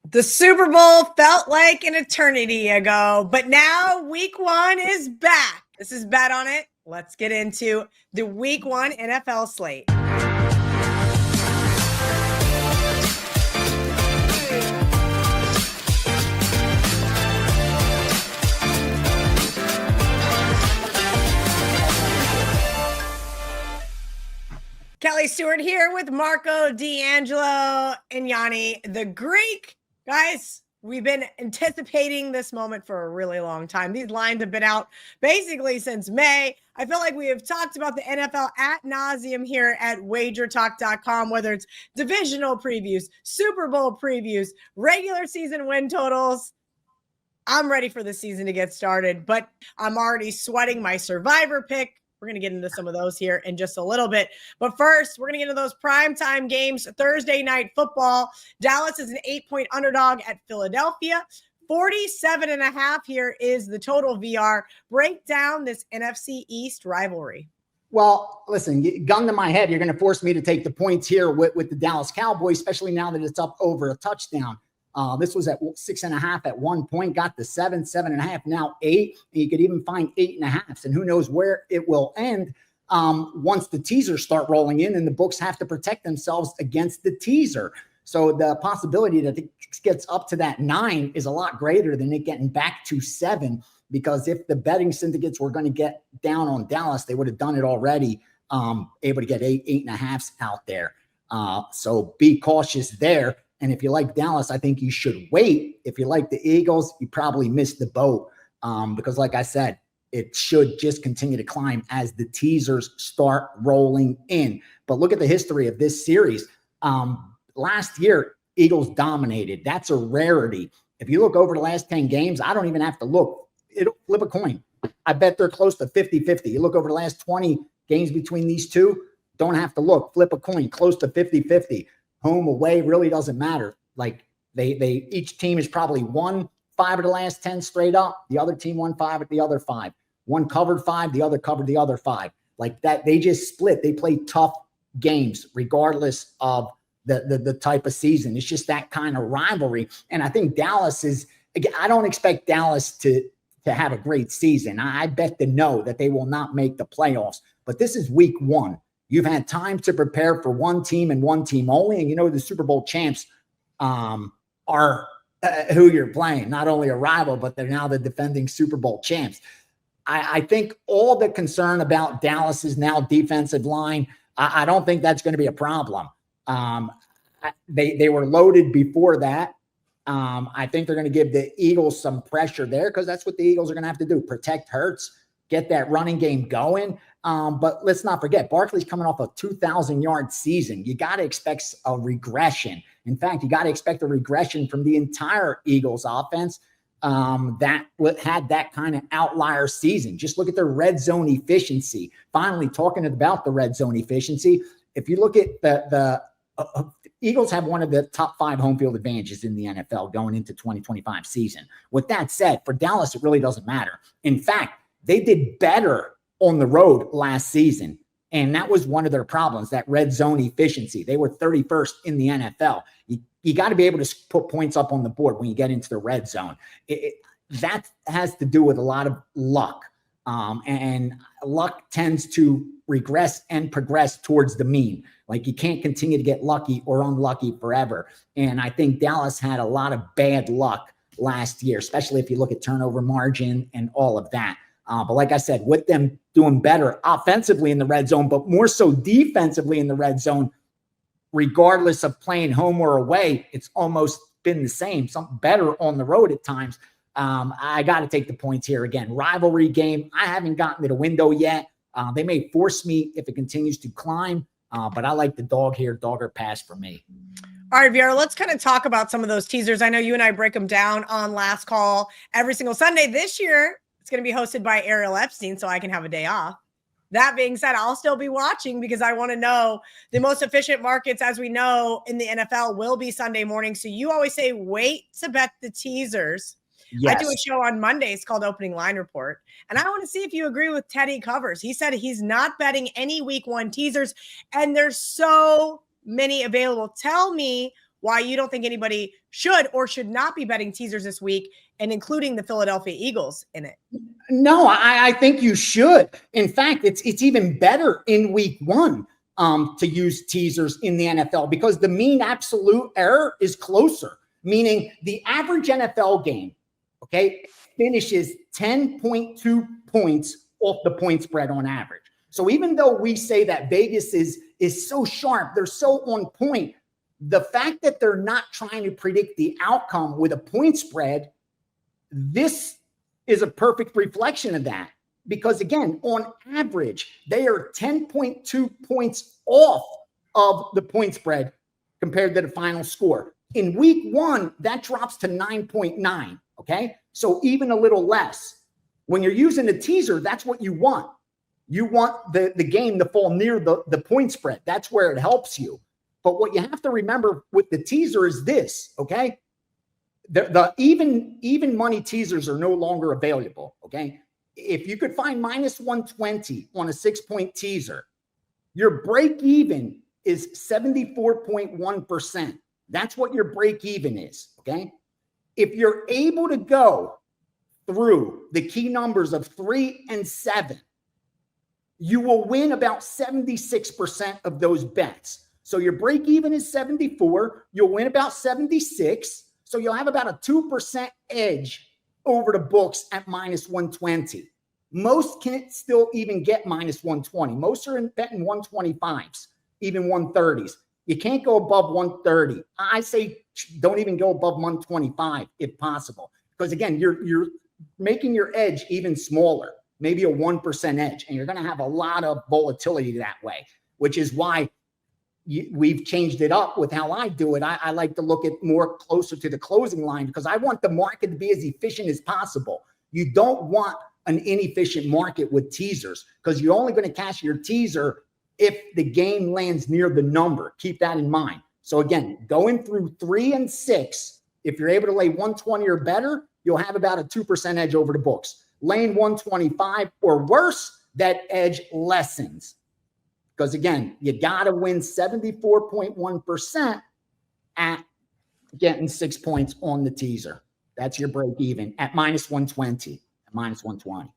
The Super Bowl felt like an eternity ago, but now week one is back. This is Bet on It. Let's get into the week one NFL slate. Kelly Stewart here with Marco D'Angelo and Yanni the Greek. Guys, we've been anticipating this moment for a really long time. These lines have been out basically since May. I feel like we have talked about the NFL ad nauseum here at wagertalk.com, whether it's divisional previews, Super Bowl previews, regular season win totals. I'm ready for the season to get started, but I'm already sweating my survivor pick. We're going to get into some of those here in just a little bit. But first, we're going to get into those primetime games. Thursday night football. Dallas is an 8-point underdog at Philadelphia. 47.5 here is the total VR. Break down this NFC East rivalry. Well, listen, gun to my head, you're going to force me to take the points here with the Dallas Cowboys, especially now that it's up over a touchdown. This was at 6.5 at one point, got to 7.5, now 8. And you could even find 8.5. And who knows where it will end once the teasers start rolling in and the books have to protect themselves against the teaser. So the possibility that it gets up to that 9 is a lot greater than it getting back to 7, because if the betting syndicates were going to get down on Dallas, they would have done it already, able to get 8.5 out there. So be cautious there. And if you like Dallas, I think you should wait. If you like the Eagles, you probably missed the boat because, like I said, it should just continue to climb as the teasers start rolling in. But look at the history of this series. Last year, Eagles dominated. That's a rarity. If you look over the last 10 games, I don't even have to look. It'll flip a coin. I bet they're close to 50-50. You look over the last 20 games between these two, don't have to look. Flip a coin, close to 50-50. Home, away, really doesn't matter. Like they each team has probably won 5 of the last 10 straight up. The other team won 5 of the other 5. One covered 5, the other covered the other 5. Like that, they just split. They play tough games regardless of the type of season. It's just that kind of rivalry. And I think Dallas is, again, I don't expect Dallas to have a great season. I bet that they will not make the playoffs. But this is week one. You've had time to prepare for one team and one team only. And you know the Super Bowl champs are who you're playing. Not only a rival, but they're now the defending Super Bowl champs. I think all the concern about Dallas's now defensive line, I don't think that's going to be a problem. They were loaded before that. I think they're going to give the Eagles some pressure there because that's what the Eagles are going to have to do. Protect Hurts, get that running game going. But let's not forget, Barkley's coming off a 2,000-yard season. You got to expect a regression. In fact, you got to expect a regression from the entire Eagles offense that had that kind of outlier season. Just look at their red zone efficiency. Finally, talking about the red zone efficiency, if you look at the Eagles have one of the top 5 home field advantages in the NFL going into 2025 season. With that said, for Dallas, it really doesn't matter. In fact, they did better on the road last season. And that was one of their problems, that red zone efficiency. They were 31st in the NFL. You got to be able to put points up on the board when you get into the red zone. That has to do with a lot of luck. And luck tends to regress and progress towards the mean. Like you can't continue to get lucky or unlucky forever. And I think Dallas had a lot of bad luck last year, especially if you look at turnover margin and all of that. But like I said, with them doing better offensively in the red zone, but more so defensively in the red zone, regardless of playing home or away, it's almost been the same, something better on the road at times. I got to take the points here again. Rivalry game. I haven't gotten to the window yet. They may force me if it continues to climb, but I like the dog here. Dog or pass for me. All right, Vera, let's kind of talk about some of those teasers. I know you and I break them down on Last Call every single Sunday. This year, it's going to be hosted by Ariel Epstein, so I can have a day off. That being said, I'll still be watching because I want to know the most efficient markets, as we know, in the NFL will be Sunday morning. So you always say, wait to bet the teasers. Yes. I do a show on Mondays called Opening Line Report. And I want to see if you agree with Teddy Covers. He said he's not betting any week one teasers. And there's so many available. Tell me why you don't think anybody should or should not be betting teasers this week and including the Philadelphia Eagles in it. No, I think you should. In fact, it's even better in week 1 to use teasers in the NFL because the mean absolute error is closer, meaning the average NFL game, okay, finishes 10.2 points off the point spread on average. So even though we say that Vegas is so sharp, they're so on point, the fact that they're not trying to predict the outcome with a point spread, this is a perfect reflection of that. Because again, on average, they are 10.2 points off of the point spread compared to the final score. In week 1, that drops to 9.9, okay? So even a little less. When you're using a teaser, that's what you want. You want the game to fall near the point spread. That's where it helps you. But what you have to remember with the teaser is this, okay? The even money teasers are no longer available, okay? If you could find minus 120 on a 6-point teaser, your break even is 74.1%. That's what your break even is, okay? If you're able to go through the key numbers of 3 and 7, you will win about 76% of those bets. So your break even is 74. You'll win about 76. So you'll have about a 2% edge over the books at minus 120. Most can't still even get minus 120. Most are betting 125s, even 130s. You can't go above 130. I say don't even go above 125 if possible. Because again, you're making your edge even smaller, maybe a 1% edge, and you're going to have a lot of volatility that way, which is why we've changed it up with how I do it. I like to look at more closer to the closing line because I want the market to be as efficient as possible. You don't want an inefficient market with teasers because you're only going to cash your teaser if the game lands near the number. Keep that in mind. So again, going through 3 and 6, if you're able to lay 120 or better, you'll have about a 2% edge over the books. Laying 125 or worse, that edge lessens. Because again, you got to win 74.1% at getting 6 points on the teaser. That's your break even at minus 120, at minus 120.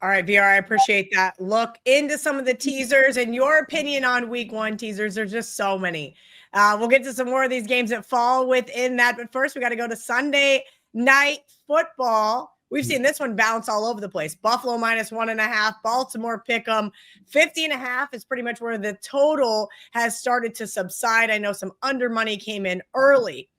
All right, VR, I appreciate that. Look into some of the teasers and your opinion on week 1 teasers. There's just so many. We'll get to some more of these games that fall within that. But first, we got to go to Sunday Night Football. We've seen this one bounce all over the place. Buffalo minus 1.5, Baltimore pick 'em. 50.5 is pretty much where the total has started to subside. I know some under money came in early.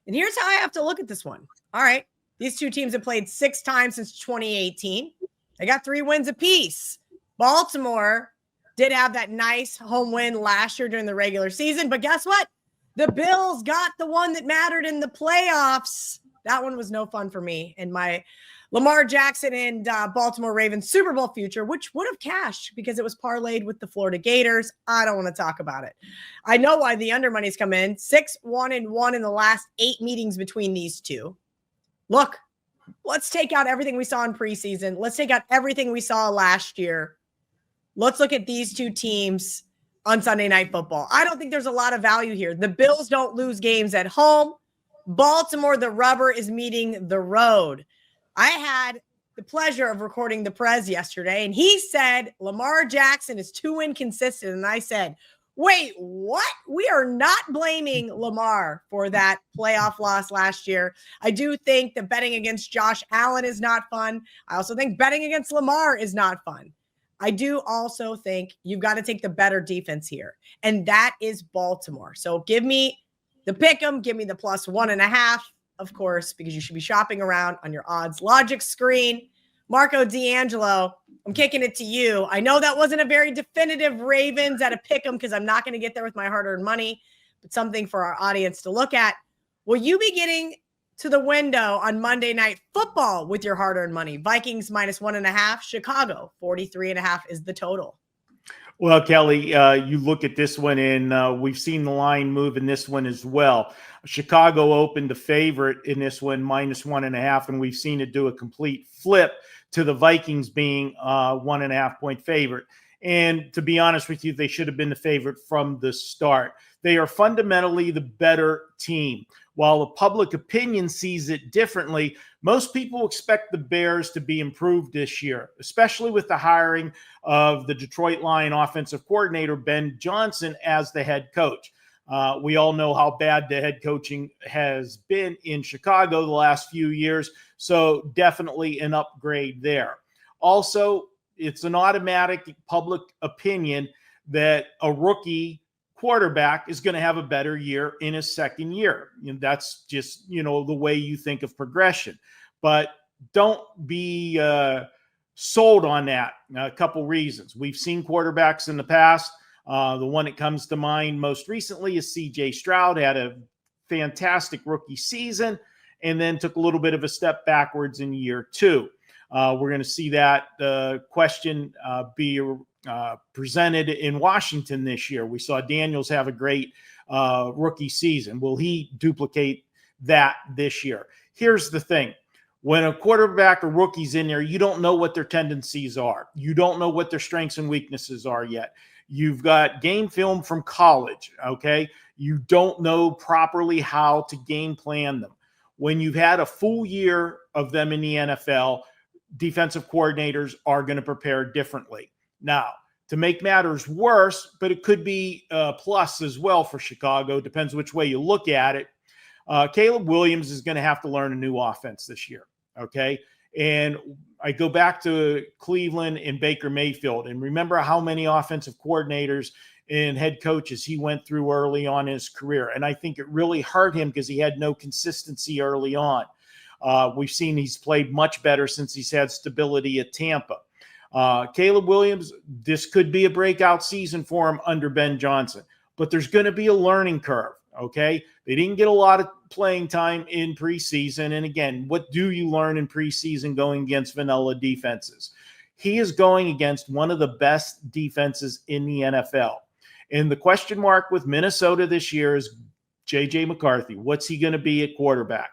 And here's how I have to look at this one. All right. These two teams have played 6 times since 2018. They got 3 wins apiece. Baltimore did have that nice home win last year during the regular season. But guess what? The Bills got the one that mattered in the playoffs. That one was no fun for me and my Lamar Jackson and Baltimore Ravens Super Bowl future, which would have cashed because it was parlayed with the Florida Gators. I don't want to talk about it. I know why the under money's come in. 6-1-1 in the last 8 meetings between these two. Look, let's take out everything we saw in preseason. Let's take out everything we saw last year. Let's look at these two teams on Sunday Night Football. I don't think there's a lot of value here. The Bills don't lose games at home. Baltimore, the rubber is meeting the road. I had the pleasure of recording the Prez yesterday, and he said Lamar Jackson is too inconsistent. And I said, wait, what? We are not blaming Lamar for that playoff loss last year. I do think that betting against Josh Allen is not fun. I also think betting against Lamar is not fun. I do also think you've got to take the better defense here, and that is Baltimore. So give me the pick 'em, give me the plus 1.5, of course, because you should be shopping around on your odds logic screen. Marco D'Angelo, I'm kicking it to you. I know that wasn't a very definitive Ravens at a pick 'em because I'm not going to get there with my hard-earned money, but something for our audience to look at. Will you be getting to the window on Monday Night Football with your hard-earned money? Vikings minus 1.5, Chicago 43.5 is the total. Well, Kelly, you look at this one, and we've seen the line move in this one as well. Chicago opened the favorite in this one, minus 1.5, and we've seen it do a complete flip to the Vikings being 1.5 point favorite. And to be honest with you, they should have been the favorite from the start. They are fundamentally the better team. While the public opinion sees it differently, most people expect the Bears to be improved this year, especially with the hiring of the Detroit Lion offensive coordinator, Ben Johnson, as the head coach. We all know how bad the head coaching has been in Chicago the last few years, so definitely an upgrade there. Also, it's an automatic public opinion that a rookie quarterback is going to have a better year in his second year. And that's just, the way you think of progression. But don't be sold on that. A couple reasons. We've seen quarterbacks in the past. The one that comes to mind most recently is C.J. Stroud. Had a fantastic rookie season and then took a little bit of a step backwards in year two. We're going to see that question be presented in Washington this year. We saw Daniels have a great rookie season. Will he duplicate that this year? Here's the thing. When a quarterback or rookie's in there, you don't know what their tendencies are. You don't know what their strengths and weaknesses are yet. You've got game film from college, okay? You don't know properly how to game plan them. When you've had a full year of them in the NFL, defensive coordinators are going to prepare differently. Now, to make matters worse, but it could be a plus as well for Chicago, depends which way you look at it. Caleb Williams is going to have to learn a new offense this year, okay? And I go back to Cleveland and Baker Mayfield, and remember how many offensive coordinators and head coaches he went through early on in his career. And I think it really hurt him because he had no consistency early on. We've seen he's played much better since he's had stability at Tampa. Caleb Williams, this could be a breakout season for him under Ben Johnson, but there's going to be a learning curve, okay? They didn't get a lot of playing time in preseason. And again, what do you learn in preseason going against vanilla defenses? He is going against one of the best defenses in the NFL. And the question mark with Minnesota this year is J.J. McCarthy. What's he going to be at quarterback?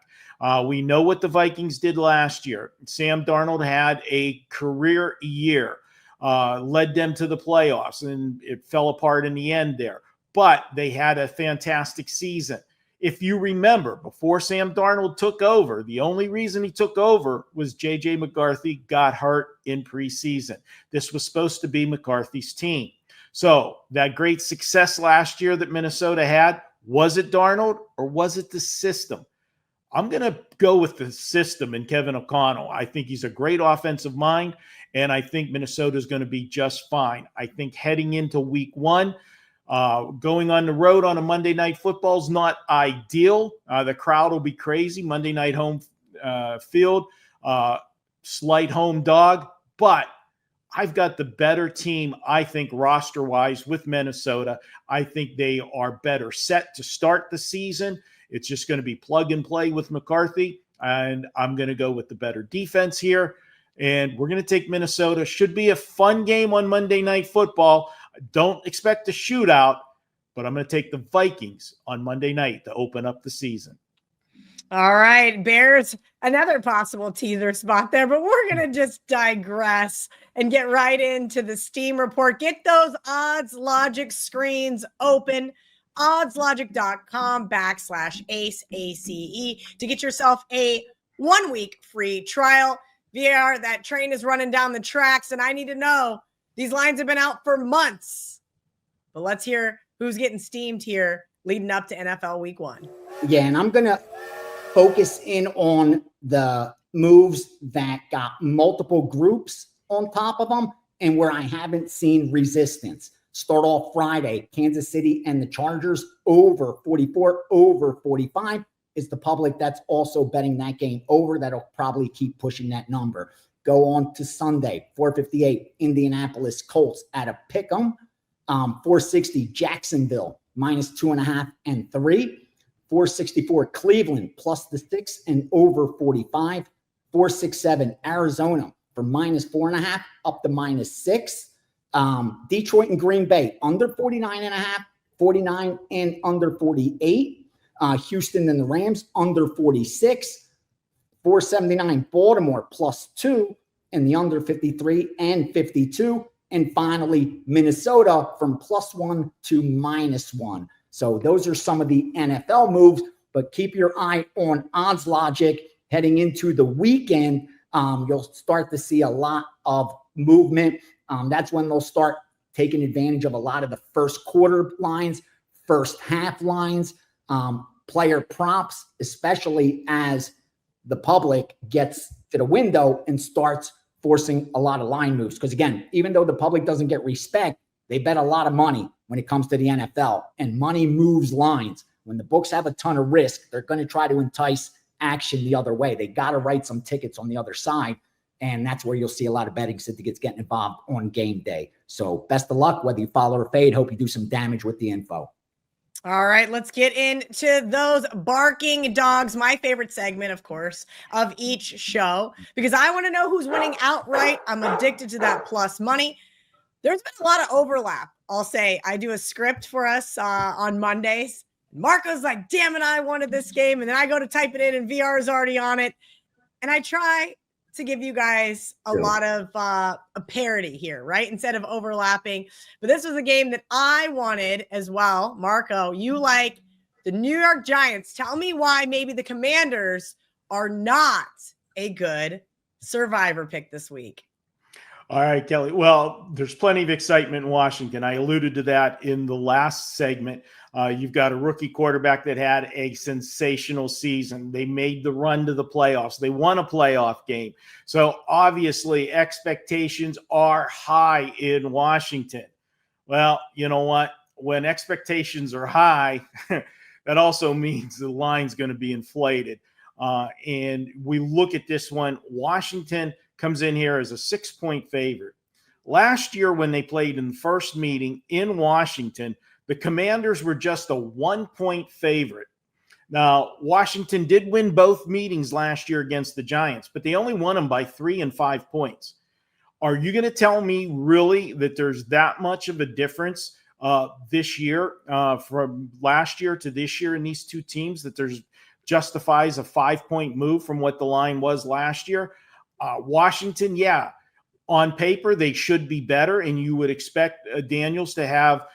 We know what the Vikings did last year. Sam Darnold had a career year, led them to the playoffs, and it fell apart in the end there. But they had a fantastic season. If you remember, before Sam Darnold took over, the only reason he took over was J.J. McCarthy got hurt in preseason. This was supposed to be McCarthy's team. So that great success last year that Minnesota had, was it Darnold or was it the system? I'm going to go with the system and Kevin O'Connell. I think he's a great offensive mind, and I think Minnesota is going to be just fine. I think heading into week one, going on the road on a Monday Night Football is not ideal. The crowd will be crazy. Monday night home field, slight home dog, but I've got the better team, I think, roster-wise with Minnesota. I think they are better set to start the season. It's just going to be plug and play with McCarthy, and I'm going to go with the better defense here. And we're going to take Minnesota. Should be a fun game on Monday Night Football. Don't expect a shootout, but I'm going to take the Vikings on Monday night to open up the season. All right, Bears, another possible teaser spot there, but we're going to just digress and get right into the Steam report. Get those odds logic screens open. oddslogic.com/ACE, ACE, to get yourself a 1-week free trial. VR, that train is running down the tracks, and I need to know, these lines have been out for months. But let's hear who's getting steamed here leading up to NFL Week 1. Yeah, and I'm going to focus in on the moves that got multiple groups on top of them and where I haven't seen resistance. Start off Friday, Kansas City and the Chargers over 44, over 45 is the public that's also betting that game over. That'll probably keep pushing that number. Go on to Sunday, 458, Indianapolis Colts at a pick'em. 460, Jacksonville, -2.5 and 3. 464, Cleveland, +6 and over 45. 467, Arizona for -4.5 up to -6. Detroit and Green Bay under 49.5, 49 and under 48. Houston and the Rams under 46. 479, Baltimore +2 and the under 53 and 52. And finally, Minnesota from +1 to -1. So those are some of the NFL moves, but keep your eye on Odds Logic heading into the weekend. You'll start to see a lot of movement. That's when they'll start taking advantage of a lot of the first quarter lines, first half lines, player props, especially as the public gets to the window and starts forcing a lot of line moves. Because again, even though the public doesn't get respect, they bet a lot of money when it comes to the NFL, and money moves lines. When the books have a ton of risk, they're going to try to entice action the other way. They got to write some tickets on the other side. And that's where you'll see a lot of betting syndicats getting involved on game day. So best of luck, whether you follow or fade. Hope you do some damage with the info. All right, let's get into those barking dogs. My favorite segment, of course, of each show, because I want to know who's winning outright. I'm addicted to that plus money. There's been a lot of overlap. I'll say I do a script for us on Mondays. Marco's like, damn it, I wanted this game. And then I go to type it in and VR is already on it. And I try to give you guys a lot of a parity here, right? Instead of overlapping. But this was a game that I wanted as well. Marco, you like the New York Giants. Tell me why maybe the Commanders are not a good survivor pick this week. All right, Kelly. Well, there's plenty of excitement in Washington. I alluded to that in the last segment. You've got a rookie quarterback that had a sensational season. They made the run to the playoffs. They won a playoff game. So obviously expectations are high in Washington. Well, you know what? When expectations are high, that also means the line's going to be inflated. And we look at this one. Washington comes in here as a 6-point favorite. Last year when they played in the first meeting in Washington, the Commanders were just a 1-point favorite. Now, Washington did win both meetings last year against the Giants, but they only won them by 3 and 5 points. Are you going to tell me really that there's that much of a difference this year from last year to this year in these two teams, that there's justifies a 5-point move from what the line was last year? Washington, yeah, on paper, they should be better, and you would expect Daniels to have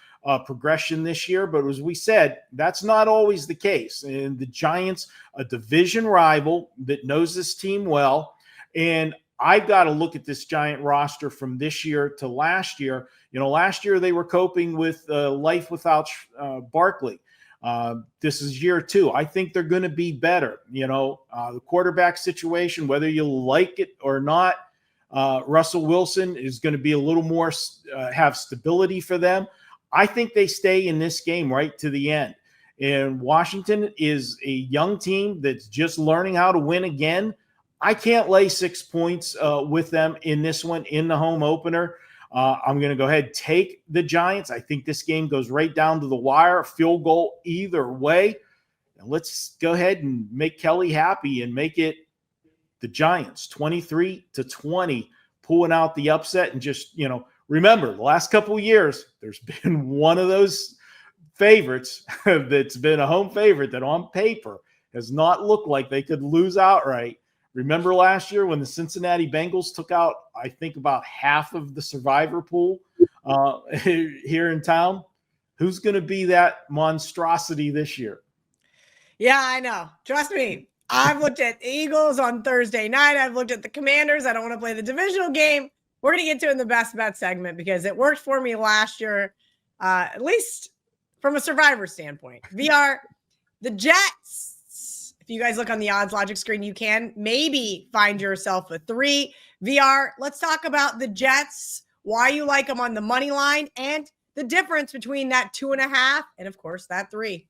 progression this year. But as we said, that's not always the case. And the Giants, a division rival that knows this team well, and I've got to look at this Giant roster from this year to last year. You know, last year they were coping with life without Barkley. This is year 2. I think they're going to be better. You know, the quarterback situation, whether you like it or not, Russell Wilson is going to be a little more have stability for them. I think they stay in this game right to the end. And Washington is a young team that's just learning how to win again. I can't lay 6 points with them in this one in the home opener. I'm going to go ahead and take the Giants. I think this game goes right down to the wire, field goal either way. And let's go ahead and make Kelly happy and make it the Giants 23-20, pulling out the upset. And just, you know, remember the last couple of years, there's been one of those favorites that's been a home favorite that on paper has not looked like they could lose outright. Remember last year when the Cincinnati Bengals took out, I think, about half of the survivor pool here in town? Who's going to be that monstrosity this year? Yeah, I know. Trust me. I've looked at the Eagles on Thursday night. I've looked at the Commanders. I don't want to play the divisional game. We're going to get to it in the best bet segment because it worked for me last year, at least from a survivor standpoint. VR, the Jets. If you guys look on the odds logic screen, you can maybe find yourself a 3. VR, let's talk about the Jets, why you like them on the money line, and the difference between that 2.5 and, of course, that 3.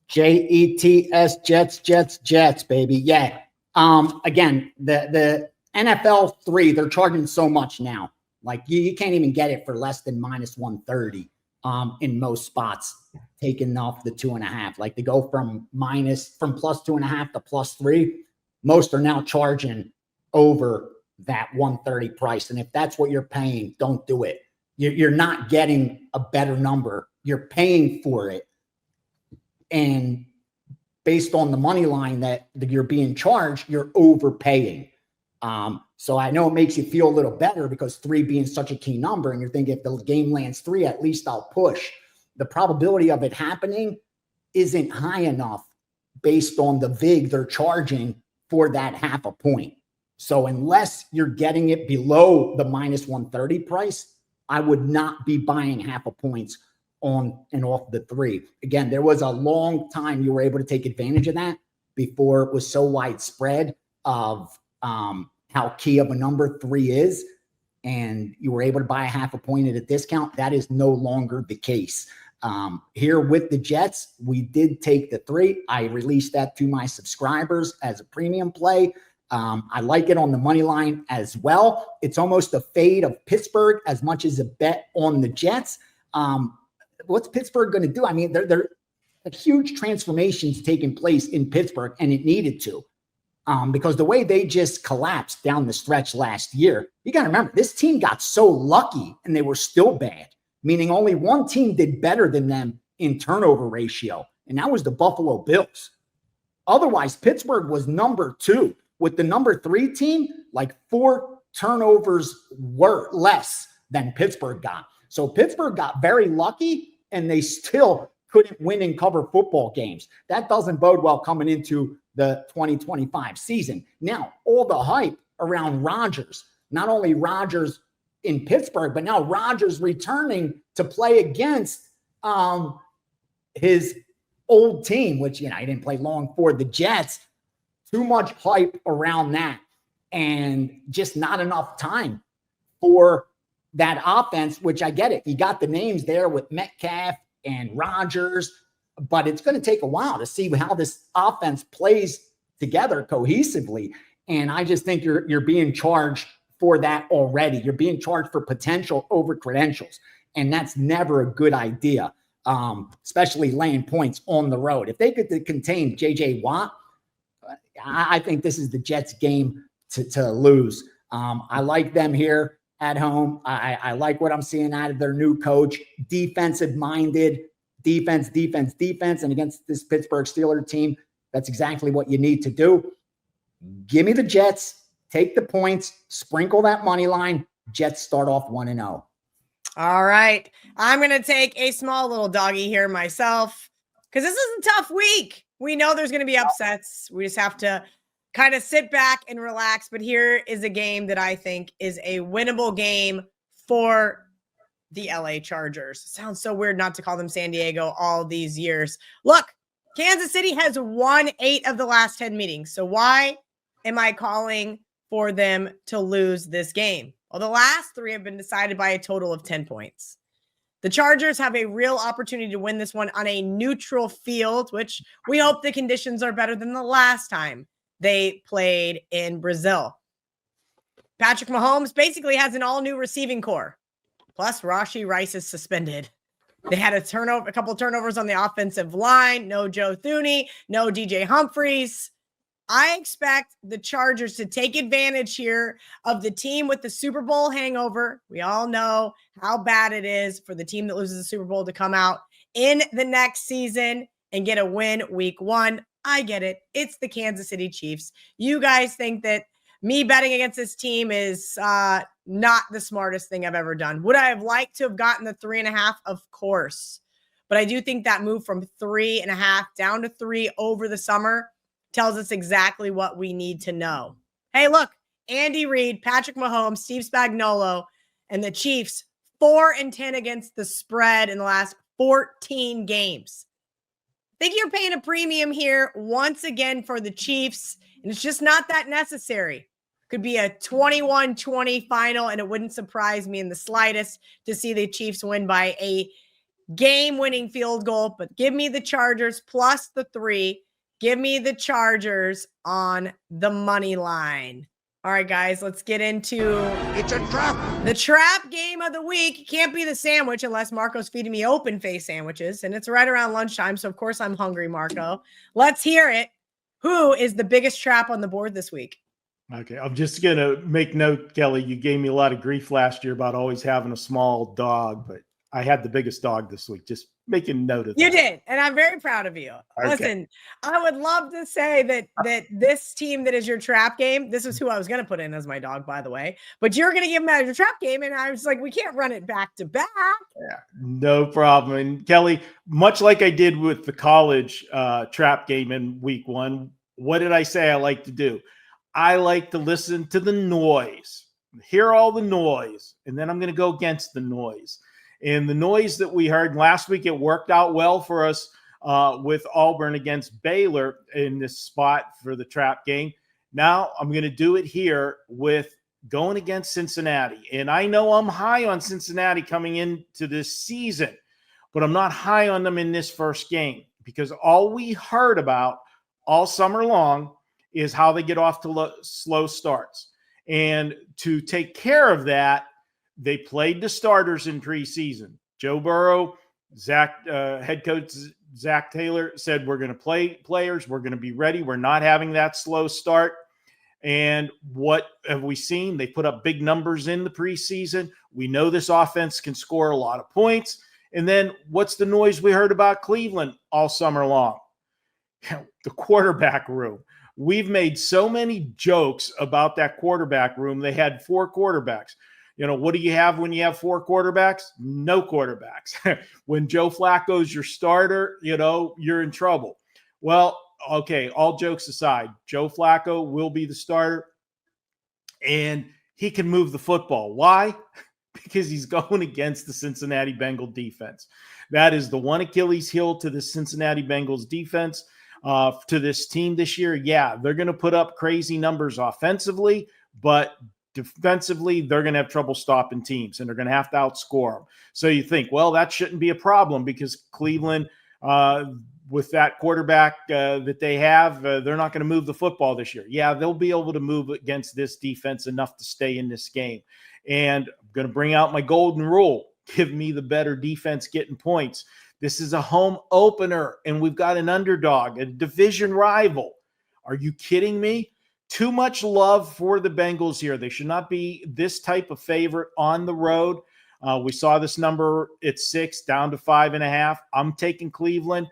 Jets, Jets, baby. Yeah. Again, the NFL 3, they're charging so much now. Like you can't even get it for less than minus 130 in most spots, taking off the 2.5. Like they go from plus 2.5 to plus 3. Most are now charging over that 130 price. And if that's what you're paying, don't do it. You're not getting a better number. You're paying for it. And based on the money line that you're being charged, you're overpaying. So I know it makes you feel a little better because 3 being such a key number, and you're thinking if the game lands 3, at least I'll push. the probability of it happening isn't high enough based on the vig they're charging for that half a point. So unless you're getting it below the minus 130 price, I would not be buying half a points on and off the 3. Again, there was a long time you were able to take advantage of that before it was so widespread of how key of a number 3 is, and you were able to buy a half a point at a discount. That is no longer the case. Here with the Jets, we did take the 3. I released that to my subscribers as a premium play. I like it on the money line as well. It's almost a fade of Pittsburgh as much as a bet on the Jets. What's Pittsburgh going to do? I mean, they're a huge transformations taking place in Pittsburgh, and it needed to. Because the way they just collapsed down the stretch last year, you got to remember, this team got so lucky and they were still bad, meaning only one team did better than them in turnover ratio, and that was the Buffalo Bills. Otherwise, Pittsburgh was number 2, with the number 3 team, like 4 turnovers were less than Pittsburgh got. So Pittsburgh got very lucky, and they still couldn't win and cover football games. That doesn't bode well coming into the 2025 season. Now, all the hype around Rodgers, not only Rodgers in Pittsburgh, but now Rodgers returning to play against his old team, which, he didn't play long for the Jets. Too much hype around that and just not enough time for that offense, which I get it. You got the names there with Metcalf and Rodgers, but it's going to take a while to see how this offense plays together cohesively. And I just think you're being charged for that already. You're being charged for potential over credentials. And that's never a good idea, especially laying points on the road. If they could contain J.J. Watt, I think this is the Jets' game to lose. I like them here at home. I like what I'm seeing out of their new coach, defensive-minded, defense. And against this Pittsburgh Steelers team, that's exactly what you need to do. Give me the Jets, take the points, sprinkle that money line. Jets start off 1-0. All right. I'm going to take a small little doggy here myself because this is a tough week. We know there's going to be upsets. We just have to kind of sit back and relax. But here is a game that I think is a winnable game for the LA Chargers. It sounds so weird not to call them San Diego all these years. Look, Kansas City has won 8 of the last 10 meetings. So why am I calling for them to lose this game? Well, the last 3 have been decided by a total of 10 points. The Chargers have a real opportunity to win this one on a neutral field, which we hope the conditions are better than the last time they played in Brazil. Patrick Mahomes basically has an all-new receiving core. Plus, Rashee Rice is suspended. They had a couple turnovers on the offensive line. No Joe Thuney, no DJ Humphries. I expect the Chargers to take advantage here of the team with the Super Bowl hangover. We all know how bad it is for the team that loses the Super Bowl to come out in the next season and get a win week 1. I get it. It's the Kansas City Chiefs. You guys think that me betting against this team is not the smartest thing I've ever done. Would I have liked to have gotten the 3.5? Of course. But I do think that move from 3.5 down to 3 over the summer tells us exactly what we need to know. Hey, look, Andy Reid, Patrick Mahomes, Steve Spagnuolo, and the Chiefs 4-10 against the spread in the last 14 games. I think you're paying a premium here once again for the Chiefs, and it's just not that necessary. Could be a 21-20 final, and it wouldn't surprise me in the slightest to see the Chiefs win by a game-winning field goal. But give me the Chargers plus the 3. Give me the Chargers on the money line. All right, guys, let's get into It's a trap. the trap game of the week. Can't be the sandwich unless Marco's feeding me open-face sandwiches, and it's right around lunchtime, so of course I'm hungry, Marco. Let's hear it. Who is the biggest trap on the board this week? Okay, I'm just going to make note, Kelly, you gave me a lot of grief last year about always having a small dog, but I had the biggest dog this week. Just making note of that. You did, and I'm very proud of you. Okay. Listen, I would love to say that this team that is your trap game, this is who I was going to put in as my dog, by the way, but you're going to give them as your trap game, and I was like, we can't run it back to back. Yeah, no problem. And Kelly, much like I did with the college trap game in week 1, what did I say I like to do? I like to listen to the noise, hear all the noise, and then I'm going to go against the noise. And the noise that we heard last week, it worked out well for us with Auburn against Baylor in this spot for the trap game. Now I'm going to do it here with going against Cincinnati. And I know I'm high on Cincinnati coming into this season, but I'm not high on them in this first game because all we heard about all summer long is how they get off to slow starts. And to take care of that, they played the starters in preseason. Joe Burrow, head coach Zach Taylor said, we're going to play players. We're going to be ready. We're not having that slow start. And what have we seen? They put up big numbers in the preseason. We know this offense can score a lot of points. And then what's the noise we heard about Cleveland all summer long? The quarterback room. We've made so many jokes about that quarterback room. They had 4 quarterbacks. What do you have when you have 4 quarterbacks? No quarterbacks. When Joe Flacco's your starter, you're in trouble. Well, okay, all jokes aside, Joe Flacco will be the starter, and he can move the football. Why? Because he's going against the Cincinnati Bengals defense. That is the one Achilles heel to the Cincinnati Bengals defense, to this team this year. Yeah, they're going to put up crazy numbers offensively, but defensively, they're going to have trouble stopping teams, and they're going to have to outscore them. So you think, well, that shouldn't be a problem because Cleveland, with that quarterback that they have, they're not going to move the football this year. Yeah, they'll be able to move against this defense enough to stay in this game. And I'm going to bring out my golden rule. Give me the better defense getting points. This is a home opener, and we've got an underdog, a division rival. Are you kidding me? Too much love for the Bengals here. They should not be this type of favorite on the road. We saw this number at 6 down to 5.5. I'm taking Cleveland,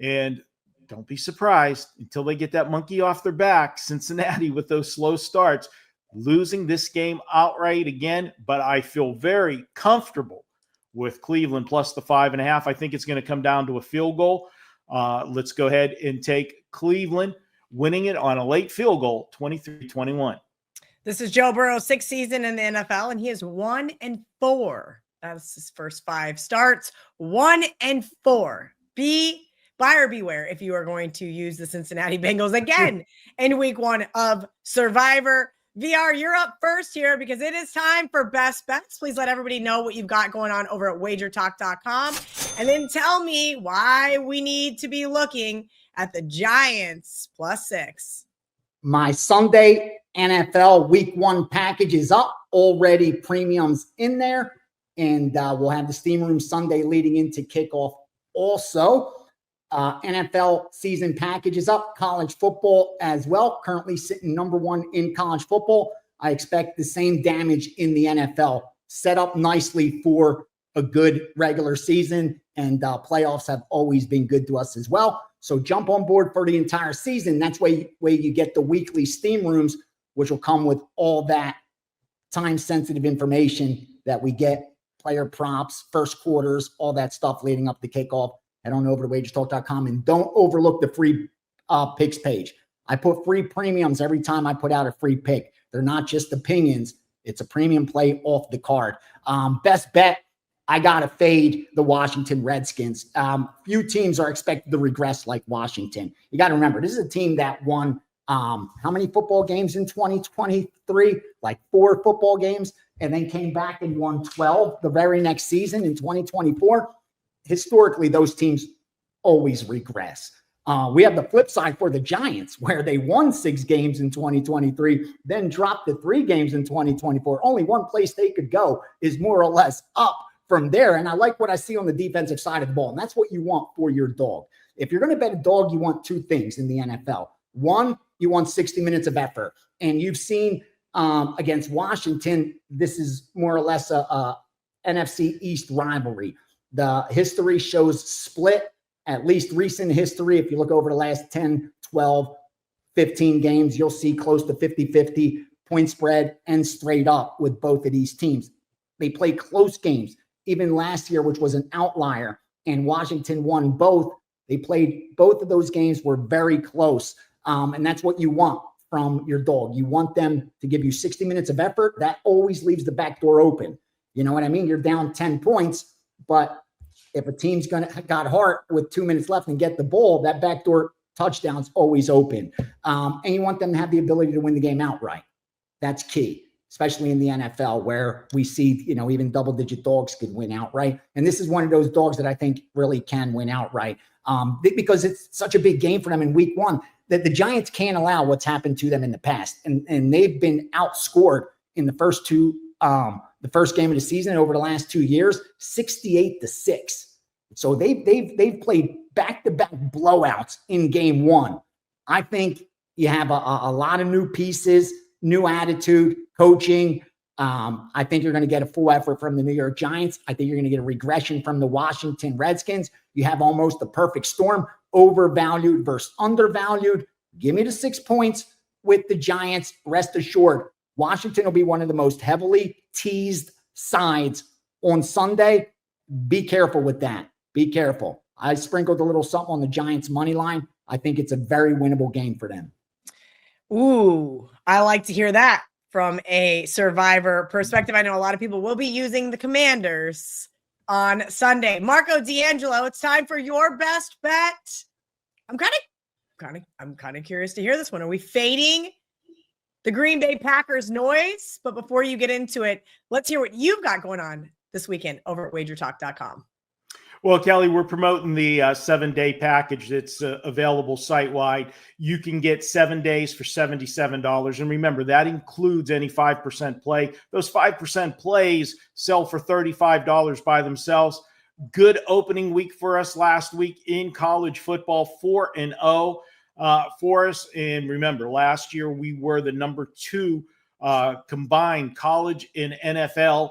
and don't be surprised until they get that monkey off their back, Cincinnati, with those slow starts, losing this game outright again. But I feel very comfortable with Cleveland plus the 5.5. I think it's going to come down to a field goal. Let's go ahead and take Cleveland, winning it on a late field goal, 23-21. This is Joe Burrow's 6th season in the NFL, and he is 1-4. That's his first 5 starts. 1-4. Buyer beware if you are going to use the Cincinnati Bengals again in week 1 of Survivor. VR, you're up first here because it is time for best bets. Please let everybody know what you've got going on over at wagertalk.com. And then tell me why we need to be looking at the Giants +6. My Sunday NFL week 1 package is up. Already premiums in there. And we'll have the Steam Room Sunday leading into kickoff also. NFL season package is up. College football as well. Currently sitting number 1 in college football. I expect the same damage in the NFL. Set up nicely for a good regular season. And playoffs have always been good to us as well. So jump on board for the entire season. That's where you get the weekly Steam Rooms, which will come with all that time-sensitive information that we get, player props, first quarters, all that stuff leading up to kickoff. Head on over to wagertalk.com and don't overlook the free picks page. I put free premiums every time I put out a free pick. They're not just opinions. It's a premium play off the card. Best bet, I got to fade the Washington Redskins. Few teams are expected to regress like Washington. You got to remember, this is a team that won how many football games in 2023? Like 4 football games, and then came back and won 12 the very next season in 2024. Historically, those teams always regress. We have the flip side for the Giants, where they won 6 games in 2023, then dropped to 3 games in 2024. Only one place they could go is more or less up from there. And I like what I see on the defensive side of the ball. And that's what you want for your dog. If you're going to bet a dog, you want 2 things in the NFL. One, you want 60 minutes of effort. And you've seen against Washington, this is more or less a NFC East rivalry. The history shows split, at least recent history. If you look over the last 10, 12, 15 games, you'll see close to 50-50 point spread and straight up with both of these teams. They play close games. Even last year, which was an outlier, and Washington won both. They played both of those games were very close. And that's what you want from your dog. You want them to give you 60 minutes of effort. That always leaves the back door open. You know what I mean? You're down 10 points, but if a team's got heart with 2 minutes left and get the ball, that backdoor touchdown's always open. And you want them to have the ability to win the game outright. That's key, especially in the NFL where we see, even double-digit dogs could win outright. And this is one of those dogs that I think really can win outright because it's such a big game for them in week one that the Giants can't allow what's happened to them in the past. And they've been outscored in the first game of the season over the last 2 years, 68-6. So they've played back-to-back blowouts in game one. I think you have a lot of new pieces, new attitude, coaching. I think you're going to get a full effort from the New York Giants. I think you're going to get a regression from the Washington Redskins. You have almost the perfect storm, overvalued versus undervalued. Give me the 6 points with the Giants. Rest assured, Washington will be one of the most heavily teased sides on Sunday. Be careful with that. Be careful. I sprinkled a little something on the Giants money line. I think it's a very winnable game for them. Ooh, I like to hear that from a Survivor perspective. I know a lot of people will be using the Commanders on Sunday. Marco D'Angelo, it's time for your best bet. I'm kind of curious to hear this one. Are we fading the Green Bay Packers noise? But before you get into it, let's hear what you've got going on this weekend over at wagertalk.com. Well, Kelly, we're promoting the 7-day package that's available site-wide. You can get 7 days for $77. And remember, that includes any 5% play. Those 5% plays sell for $35 by themselves. Good opening week for us last week in college football, 4-0 for us. And remember, last year we were the number 2 combined college and NFL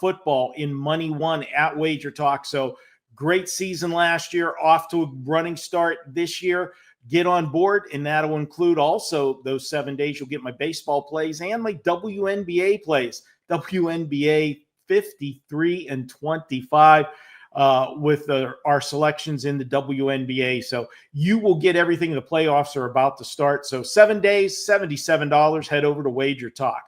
football in money won at Wager Talk. So great season last year, off to a running start this year. Get on board, and that'll include also those 7 days. You'll get my baseball plays and my WNBA plays. WNBA 53-25 with our selections in the WNBA. So you will get everything. The playoffs are about to start. So 7 days, $77. Head over to Wager Talk.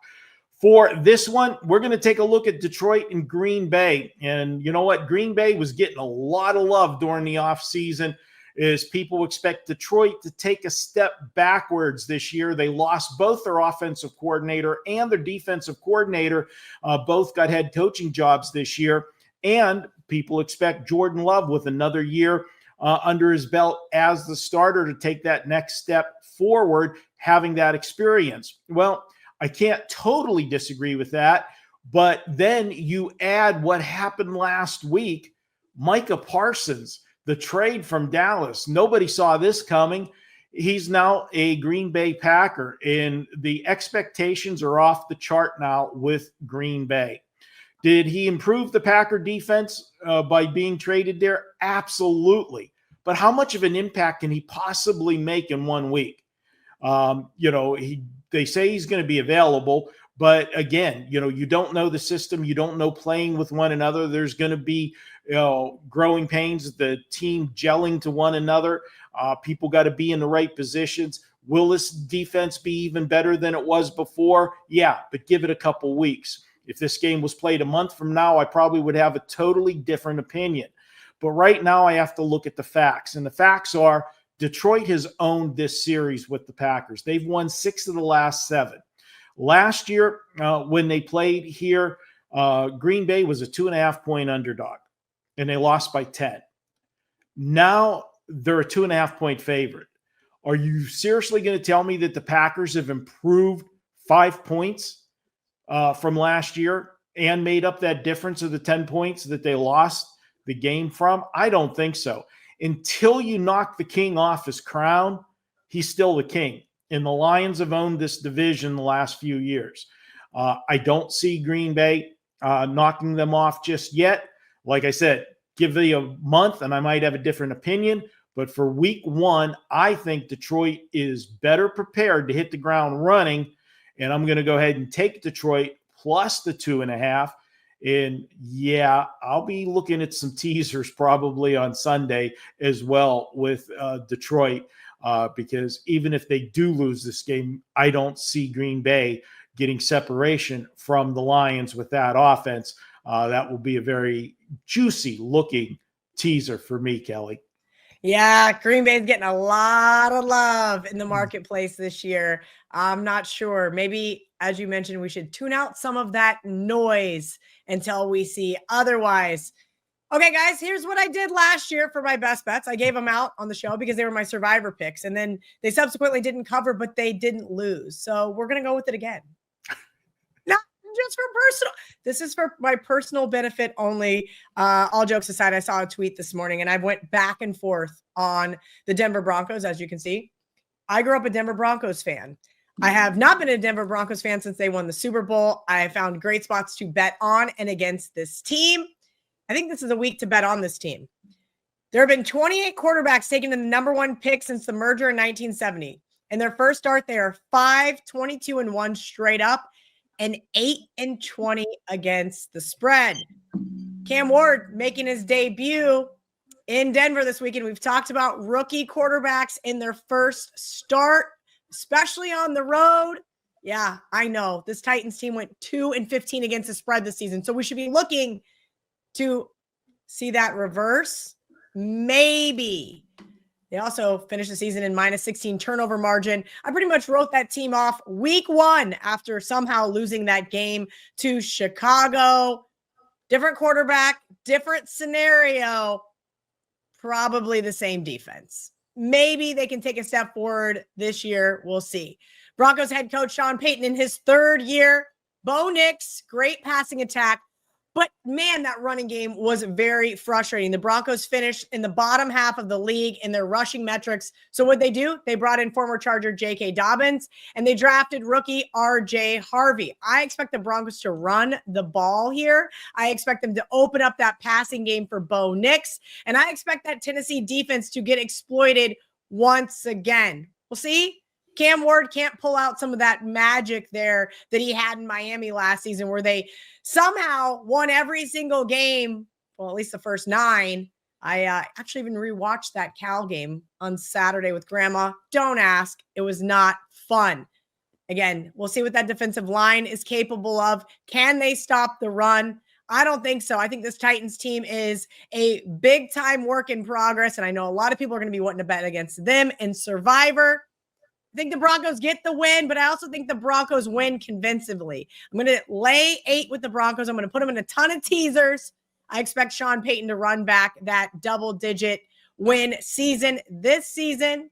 For this one, we're going to take a look at Detroit and Green Bay. And you know what? Green Bay was getting a lot of love during the offseason as people expect Detroit to take a step backwards this year. They lost both their offensive coordinator and their defensive coordinator. Both got head coaching jobs this year. And people expect Jordan Love with another year under his belt as the starter to take that next step forward, having that experience. Well, I can't totally disagree with that, but then you add what happened last week. Micah Parsons, the trade from Dallas. Nobody saw this coming. He's now a Green Bay Packer, and the expectations are off the chart now with Green Bay. Did he improve the Packer defense by being traded there? Absolutely. But how much of an impact can he possibly make in 1 week? They say he's going to be available, but again, you don't know the system. You don't know playing with one another. There's going to be, growing pains, the team gelling to one another. People got to be in the right positions. Will this defense be even better than it was before? Yeah, but give it a couple weeks. If this game was played a month from now, I probably would have a totally different opinion. But right now I have to look at the facts, and the facts are Detroit has owned this series with the Packers. They've won 6 of the last 7. Last year, when they played here, Green Bay was a 2.5-point underdog, and they lost by 10. Now they're a 2.5-point favorite. Are you seriously going to tell me that the Packers have improved 5 points from last year and made up that difference of the 10 points that they lost the game from? I don't think so. Until you knock the king off his crown, he's still the king. And the Lions have owned this division the last few years. I don't see Green Bay knocking them off just yet. Like I said, give me a month and I might have a different opinion. But for week one, I think Detroit is better prepared to hit the ground running. And I'm going to go ahead and take Detroit plus the 2.5. And yeah, I'll be looking at some teasers probably on Sunday as well with Detroit, because even if they do lose this game, I don't see Green Bay getting separation from the Lions with that offense. That will be a very juicy looking teaser for me, Kelly. Yeah, Green Bay's getting a lot of love in the marketplace this year. I'm not sure. Maybe, as you mentioned, we should tune out some of that noise until we see otherwise. Okay, guys, here's what I did last year for my best bets. I gave them out on the show because they were my survivor picks, and then they subsequently didn't cover, but they didn't lose. So we're going to go with it again. Not just for personal. This is for my personal benefit only. All jokes aside, I saw a tweet this morning, and I went back and forth on the Denver Broncos, as you can see. I grew up a Denver Broncos fan. I have not been a Denver Broncos fan since they won the Super Bowl. I found great spots to bet on and against this team. I think this is a week to bet on this team. There have been 28 quarterbacks taken in the number one pick since the merger in 1970. In their first start, they are 5-22-1 straight up and 8-20 against the spread. Cam Ward making his debut in Denver this weekend. We've talked about rookie quarterbacks in their first start, especially on the road. Yeah, I know. This Titans team went 2-15 against the spread this season. So we should be looking to see that reverse. Maybe. They also finished the season in -16 turnover margin. I pretty much wrote that team off week one after somehow losing that game to Chicago. Different quarterback, different scenario, probably the same defense. Maybe they can take a step forward this year. We'll see. Broncos head coach Sean Payton in his third year. Bo Nix, great passing attack. But man, that running game was very frustrating. The Broncos finished in the bottom half of the league in their rushing metrics. So what they do? They brought in former Charger J.K. Dobbins, and they drafted rookie R.J. Harvey. I expect the Broncos to run the ball here. I expect them to open up that passing game for Bo Nix, and I expect that Tennessee defense to get exploited once again. We'll see. Cam Ward can't pull out some of that magic there that he had in Miami last season, where they somehow won every single game. Well, at least the first 9. I actually even rewatched that Cal game on Saturday with Grandma. Don't ask. It was not fun. Again, we'll see what that defensive line is capable of. Can they stop the run? I don't think so. I think this Titans team is a big time work in progress. And I know a lot of people are going to be wanting to bet against them in Survivor. I think the Broncos get the win, but I also think the Broncos win convincingly. I'm going to lay 8 with the Broncos. I'm going to put them in a ton of teasers. I expect Sean Payton to run back that double-digit win season this season.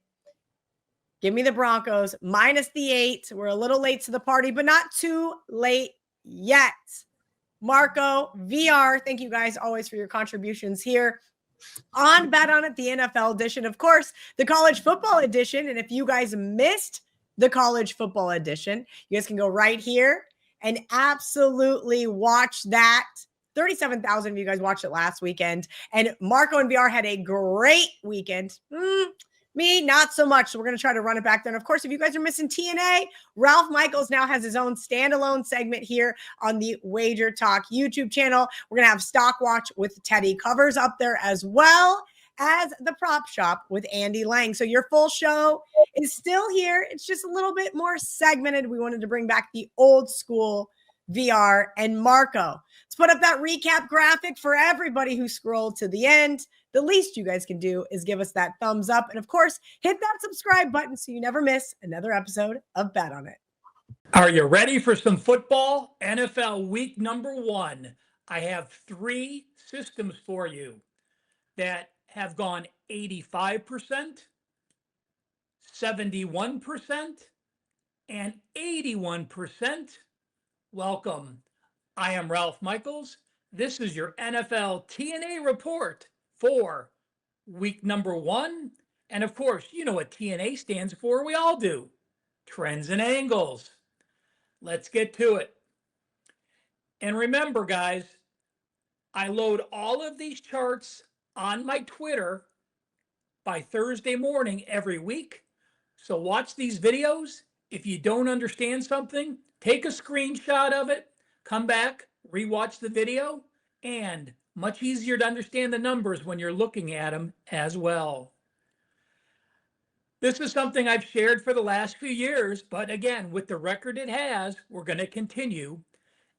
Give me the Broncos minus the 8. We're a little late to the party, but not too late yet. Marco, VR, thank you guys always for your contributions here on Bet On It, the NFL edition, of course, the college football edition. And if you guys missed the college football edition, you guys can go right here and absolutely watch that. 37,000 of you guys watched it last weekend. And Marco and VR had a great weekend. Me, not so much. So we're going to try to run it back there. And of course, if you guys are missing T&A, Ralph Michaels now has his own standalone segment here on the Wager Talk YouTube channel. We're going to have Stock Watch with Teddy Covers up there, as well as the Prop Shop with Andy Lang. So your full show is still here. It's just a little bit more segmented. We wanted to bring back the old school VR and Marco. Let's put up that recap graphic for everybody who scrolled to the end. The least you guys can do is give us that thumbs up. And of course, hit that subscribe button so you never miss another episode of Bet On It. Are you ready for some football? NFL week number 1. I have 3 systems for you that have gone 85%, 71%, and 81%. Welcome. I am Ralph Michaels. This is your NFL T&A report for week number 1. And of course, you know what T&A stands for. We all do. Trends and angles. Let's get to it. And remember, guys, I load all of these charts on my Twitter by Thursday morning every week. So watch these videos. If you don't understand something, take a screenshot of it, come back, rewatch the video, and much easier to understand the numbers when you're looking at them as well. This is something I've shared for the last few years, but again, with the record it has, we're going to continue.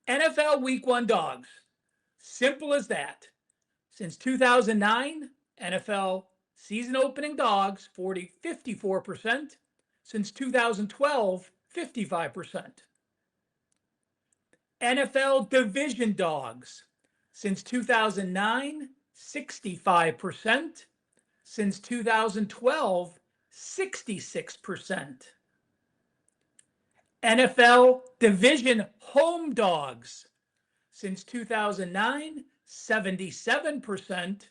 NFL Week 1 dogs. Simple as that. Since 2009, NFL season opening dogs 54%. Since 2012, 55%. NFL division dogs. Since 2009, 65%. Since 2012, 66%. NFL division home dogs. Since 2009, 77%.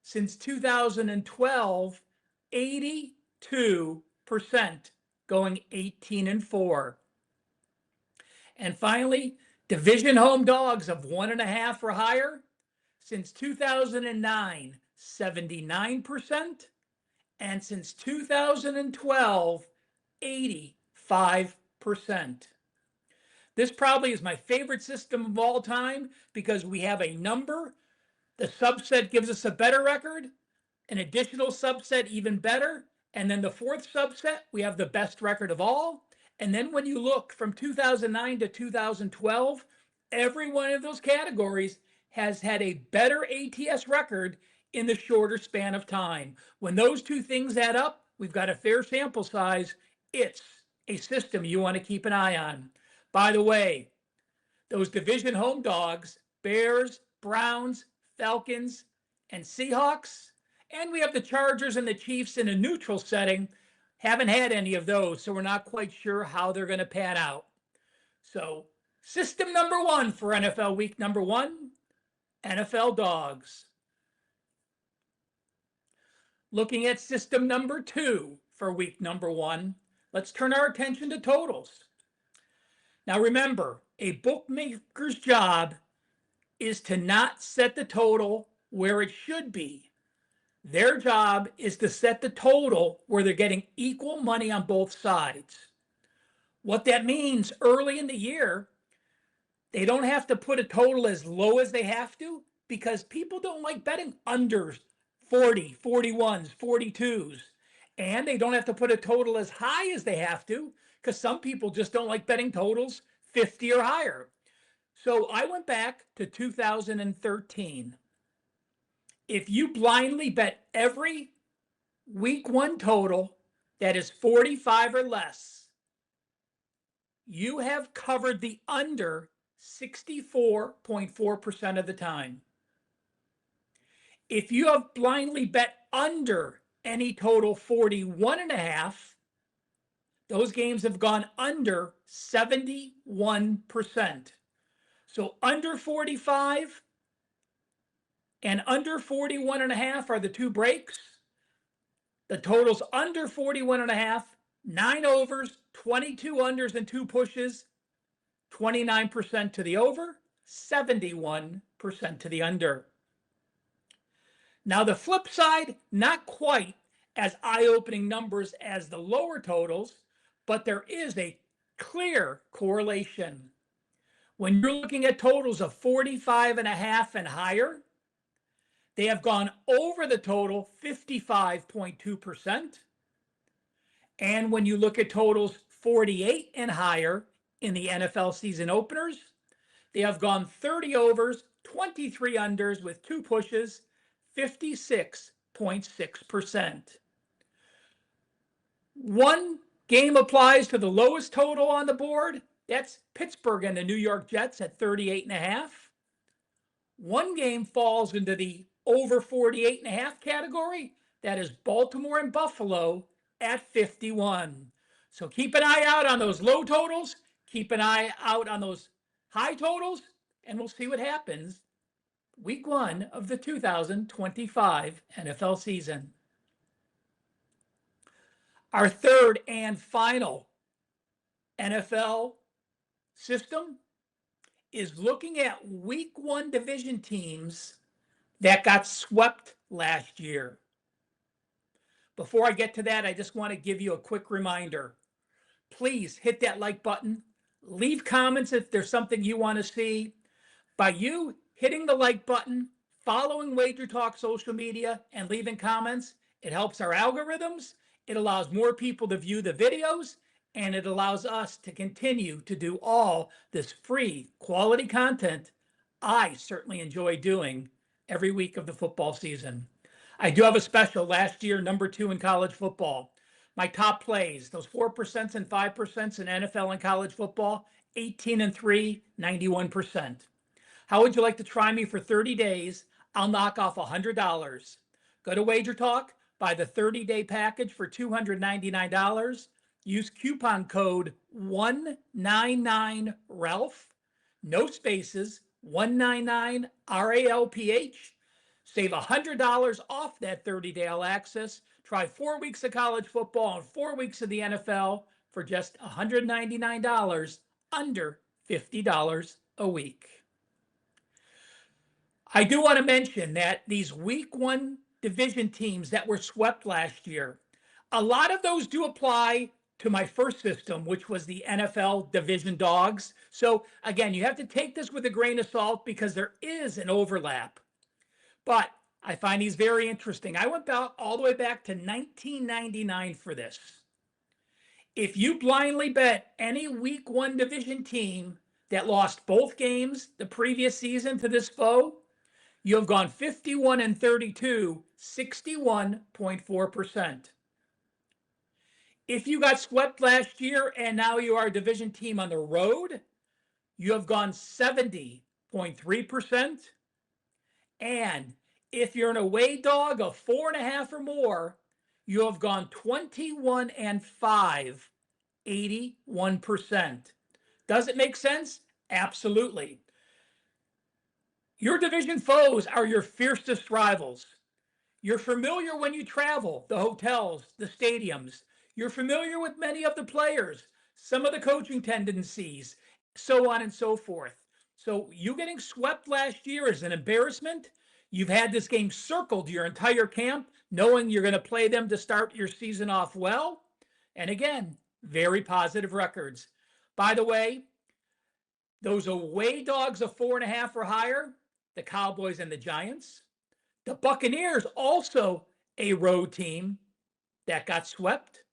Since 2012, 82%, going 18-4. And finally, division home dogs of 1.5 or higher. Since 2009, 79%. And since 2012, 85%. This probably is my favorite system of all time because we have a number. The subset gives us a better record, an additional subset even better, and then the fourth subset, we have the best record of all. And then when you look from 2009 to 2012, every one of those categories has had a better ATS record in the shorter span of time. When those two things add up, we've got a fair sample size. It's a system you want to keep an eye on. By the way, those division home dogs, Bears, Browns, Falcons, and Seahawks, and we have the Chargers and the Chiefs in a neutral setting, haven't had any of those, so we're not quite sure how they're going to pan out. So, system number 1 for NFL Week number 1, NFL dogs. Looking at system number 2 for week number 1, let's turn our attention to totals. Now remember, a bookmaker's job is to not set the total where it should be. Their job is to set the total where they're getting equal money on both sides. What that means early in the year, they don't have to put a total as low as they have to because people don't like betting unders, 40, 41s, 42s. And they don't have to put a total as high as they have to because some people just don't like betting totals 50 or higher. So I went back to 2013. If you blindly bet every week 1 total that is 45 or less, you have covered the under 64.4% of the time. If you have blindly bet under any total 41.5, those games have gone under 71%. So under 45 and under 41.5 are the two breaks. The total's under 41.5, 9 overs, 22 unders and 2 pushes, 29% to the over, 71% to the under. Now the flip side, not quite as eye-opening numbers as the lower totals, but there is a clear correlation. When you're looking at totals of 45.5 and higher, they have gone over the total 55.2%. And when you look at totals 48 and higher in the NFL season openers, they have gone 30 overs, 23 unders with 2 pushes, 56.6%. One game applies to the lowest total on the board. That's Pittsburgh and the New York Jets at 38.5. One game falls into the over 48.5 category. That is Baltimore and Buffalo at 51. So keep an eye out on those low totals. Keep an eye out on those high totals, and we'll see what happens week 1 of the 2025 NFL season. Our third and final NFL system is looking at week 1 division teams that got swept last year. Before I get to that, I just want to give you a quick reminder. Please hit that like button. Leave comments if there's something you want to see. By you hitting the like button, following Wager Talk social media, and leaving comments, it helps our algorithms, it allows more people to view the videos, and it allows us to continue to do all this free quality content I certainly enjoy doing every week of the football season. I do have a special last year, number 2 in college football. My top plays, those 4% and 5% in NFL and college football, 18-3, 91%. How would you like to try me for 30 days? I'll knock off $100. Go to Wager Talk, buy the 30-day package for $299. Use coupon code 199RALPH, no spaces, 199 RALPH. Save $100 off that 30-day all access. Try 4 weeks of college football and 4 weeks of the NFL for just $199, under $50 a week. I do want to mention that these week 1 division teams that were swept last year, a lot of those do apply to my first system, which was the NFL division dogs. So again, you have to take this with a grain of salt because there is an overlap. But I find these very interesting. I went all the way back to 1999 for this. If you blindly bet any week 1 division team that lost both games the previous season to this foe, you have gone 51-32, 61.4%. If you got swept last year and now you are a division team on the road, you have gone 70.3%. And if you're an away dog of 4.5 or more, you have gone 21-5, 81%. Does it make sense? Absolutely. Your division foes are your fiercest rivals. You're familiar when you travel, the hotels, the stadiums. You're familiar with many of the players, some of the coaching tendencies, so on and so forth. So you getting swept last year is an embarrassment. You've had this game circled your entire camp, knowing you're going to play them to start your season off well. And again, very positive records. By the way, those away dogs of 4.5 or higher, the Cowboys and the Giants. The Buccaneers, also a road team that got swept.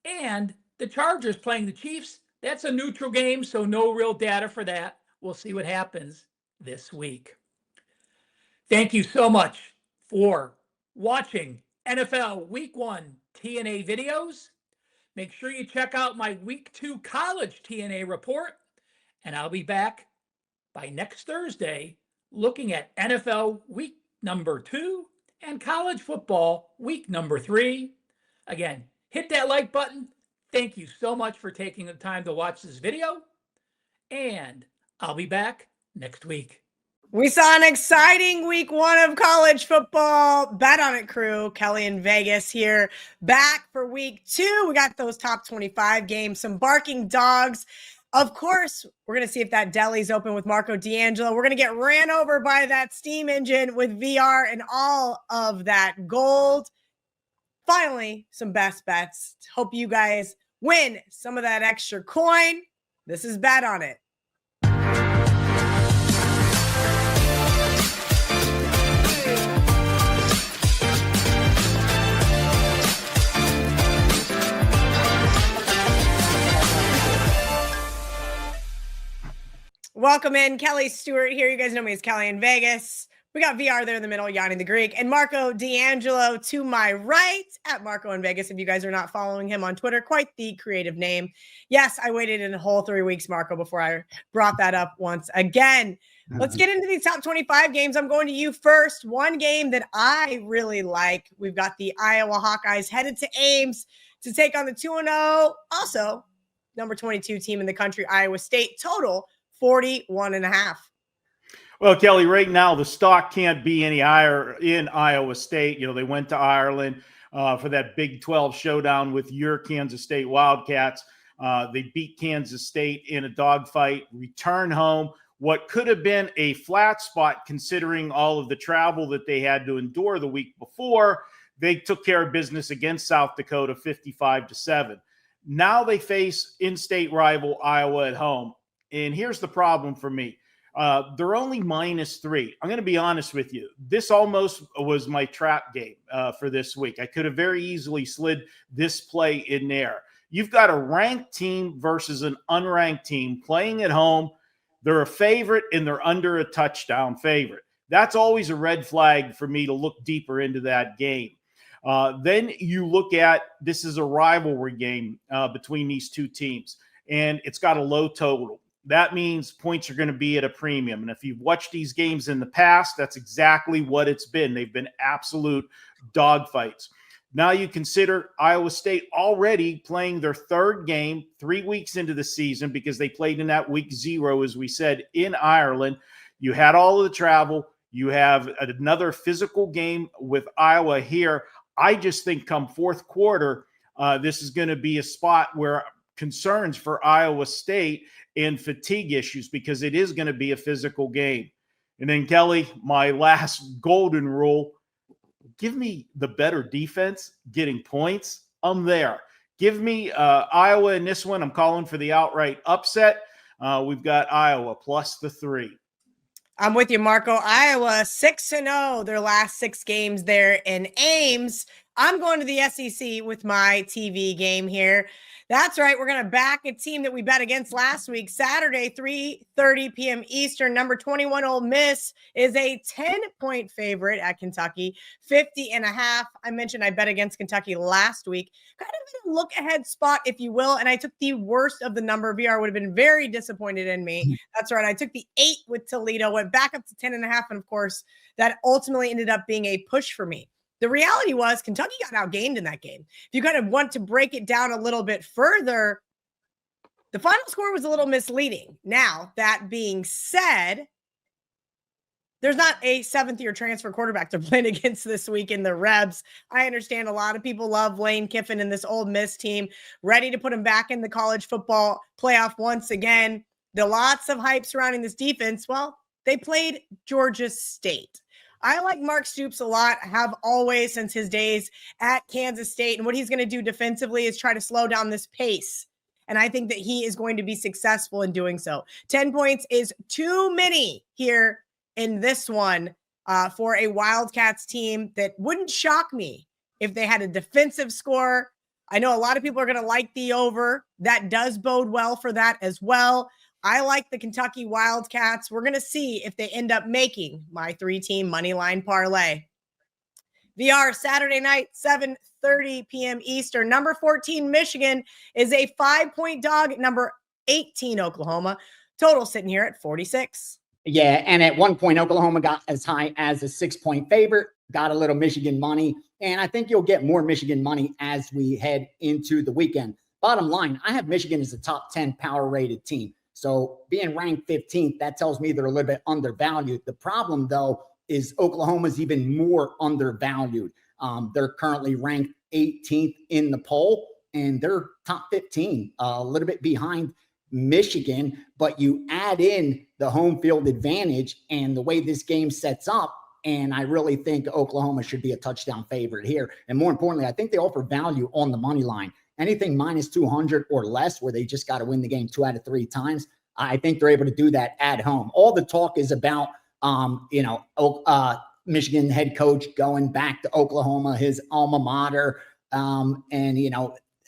And the Chargers playing the Chiefs, that's a neutral game, so no real data for that. We'll see what happens this week. Thank you so much for watching NFL Week 1 T&A videos. Make sure you check out my Week 2 College T&A report, and I'll be back by next Thursday looking at NFL Week number 2 and college football Week number 3. Again, hit that like button. Thank you so much for taking the time to watch this video, and I'll be back next week. We saw an exciting week 1 of college football. Bet on it, crew. Kelly in Vegas here. Back for week 2. We got those top 25 games, some barking dogs. Of course, we're going to see if that deli's open with Marco D'Angelo. We're going to get ran over by that steam engine with VR and all of that gold. Finally, some best bets. Hope you guys win some of that extra coin. This is Bet on It. Welcome in. Kelly Stewart here. You guys know me as Kelly in Vegas. We got VR there in the middle, Yanni the Greek, and Marco D'Angelo to my right at Marco in Vegas. If you guys are not following him on Twitter, quite the creative name. Yes, I waited in a whole 3 weeks, Marco, before I brought that up once again. Let's get into these top 25 games. I'm going to you first. One game that I really like. We've got the Iowa Hawkeyes headed to Ames to take on the 2-0, also number 22 team in the country, Iowa State. Total 41.5. Well, Kelly, right now the stock can't be any higher in Iowa State. You know, they went to Ireland for that Big 12 showdown with your Kansas State Wildcats. They beat Kansas State in a dogfight, return home what could have been a flat spot considering all of the travel that they had to endure the week before. They took care of business against South Dakota 55-7. Now they face in-state rival Iowa at home. And here's the problem for me. They're only -3. I'm going to be honest with you. This almost was my trap game for this week. I could have very easily slid this play in there. You've got a ranked team versus an unranked team playing at home. They're a favorite and they're under a touchdown favorite. That's always a red flag for me to look deeper into that game. Then you look at, this is a rivalry game between these two teams, and it's got a low total. That means points are going to be at a premium. And if you've watched these games in the past, that's exactly what it's been. They've been absolute dogfights. Now you consider Iowa State already playing their third game 3 weeks into the season because they played in that week 0, as we said, in Ireland. You had all of the travel. You have another physical game with Iowa here. I just think come fourth quarter, this is going to be a spot where concerns for Iowa State and fatigue issues, because it is going to be a physical game. And then, Kelly, my last golden rule, give me the better defense getting points. I'm there. Give me Iowa in this one. I'm calling for the outright upset. We've got Iowa +3. I'm with you, Marco. Iowa 6-0 their last 6 games there in Ames. I'm going to the SEC with my TV game here. That's right. We're going to back a team that we bet against last week. Saturday, 3:30 p.m. Eastern. Number 21 Ole Miss is a 10-point favorite at Kentucky, 50.5. I mentioned I bet against Kentucky last week. Kind of a look-ahead spot, if you will, and I took the worst of the number. VR would have been very disappointed in me. That's right. I took the 8 with Toledo, went back up to 10.5, and of course, that ultimately ended up being a push for me. The reality was Kentucky got outgained in that game. If you kind of want to break it down a little bit further, the final score was a little misleading. Now, that being said, there's not a 7th-year transfer quarterback they're playing against this week in the Rebs. I understand a lot of people love Lane Kiffin and this Ole Miss team, ready to put him back in the college football playoff once again. The lots of hype surrounding this defense. Well, they played Georgia State. I like Mark Stoops a lot. I have always since his days at Kansas State. And what he's going to do defensively is try to slow down this pace. And I think that he is going to be successful in doing so. 10 points is too many here in this one for a Wildcats team that wouldn't shock me if they had a defensive score. I know a lot of people are going to like the over. That does bode well for that as well. I like the Kentucky Wildcats. We're going to see if they end up making my 3-team money line parlay. VR Saturday night, 7:30 p.m. Eastern. Number 14, Michigan is a 5-point dog at number 18, Oklahoma. Total sitting here at 46. Yeah, and at one point, Oklahoma got as high as a 6-point favorite, got a little Michigan money, and I think you'll get more Michigan money as we head into the weekend. Bottom line, I have Michigan as a top 10 power-rated team. So being ranked 15th, that tells me they're a little bit undervalued. The problem, though, is Oklahoma's even more undervalued. They're currently ranked 18th in the poll, and they're top 15, a little bit behind Michigan. But you add in the home field advantage and the way this game sets up, and I really think Oklahoma should be a touchdown favorite here. And more importantly, I think they offer value on the money line. Anything minus 200 or less, where they just got to win the game 2 out of 3 times, I think they're able to do that at home. All the talk is about, Michigan head coach going back to Oklahoma, his alma mater, and,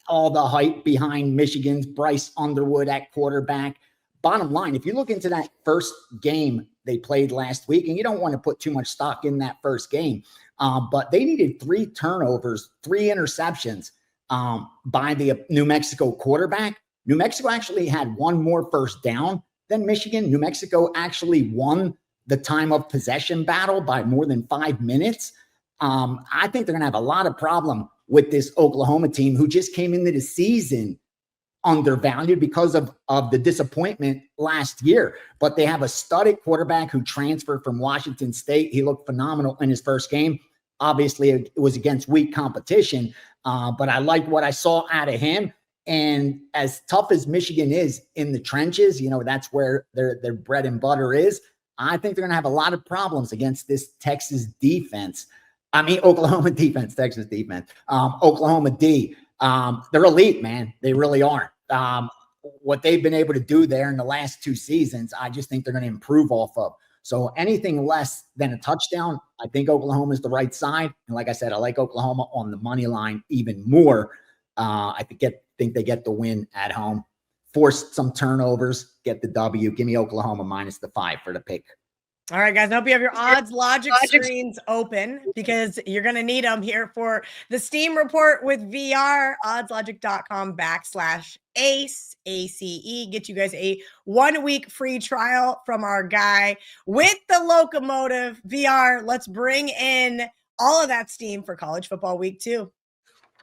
all the hype behind Michigan's Bryce Underwood at quarterback. Bottom line, if you look into that first game they played last week, and you don't want to put too much stock in that first game, but they needed 3 turnovers, 3 interceptions by the New Mexico quarterback. New Mexico actually had 1 more first down than Michigan. New Mexico actually won the time of possession battle by more than 5 minutes. I think they're going to have a lot of problem with this Oklahoma team, who just came into the season undervalued because of the disappointment last year. But they have a studded quarterback who transferred from Washington State. He looked phenomenal in his first game. Obviously, it was against weak competition, but I liked what I saw out of him. And as tough as Michigan is in the trenches, that's where their bread and butter is. I think they're going to have a lot of problems against this Texas defense. I mean, Oklahoma defense, Texas defense, Oklahoma D. They're elite, man. They really are. What they've been able to do there in the last 2 seasons, I just think they're going to improve off of. So anything less than a touchdown, I think Oklahoma is the right side. And like I said, I like Oklahoma on the money line even more. I think they get the win at home. Force some turnovers, get the W. Give me Oklahoma minus the 5 for the pick. All right, guys. I hope you have your odds logic screens open because you're going to need them here for the Steam report with VR. oddslogic.com/ACE, ACE. Get you guys a 1-week free trial from our guy with the locomotive VR. Let's bring in all of that steam for college football week 2.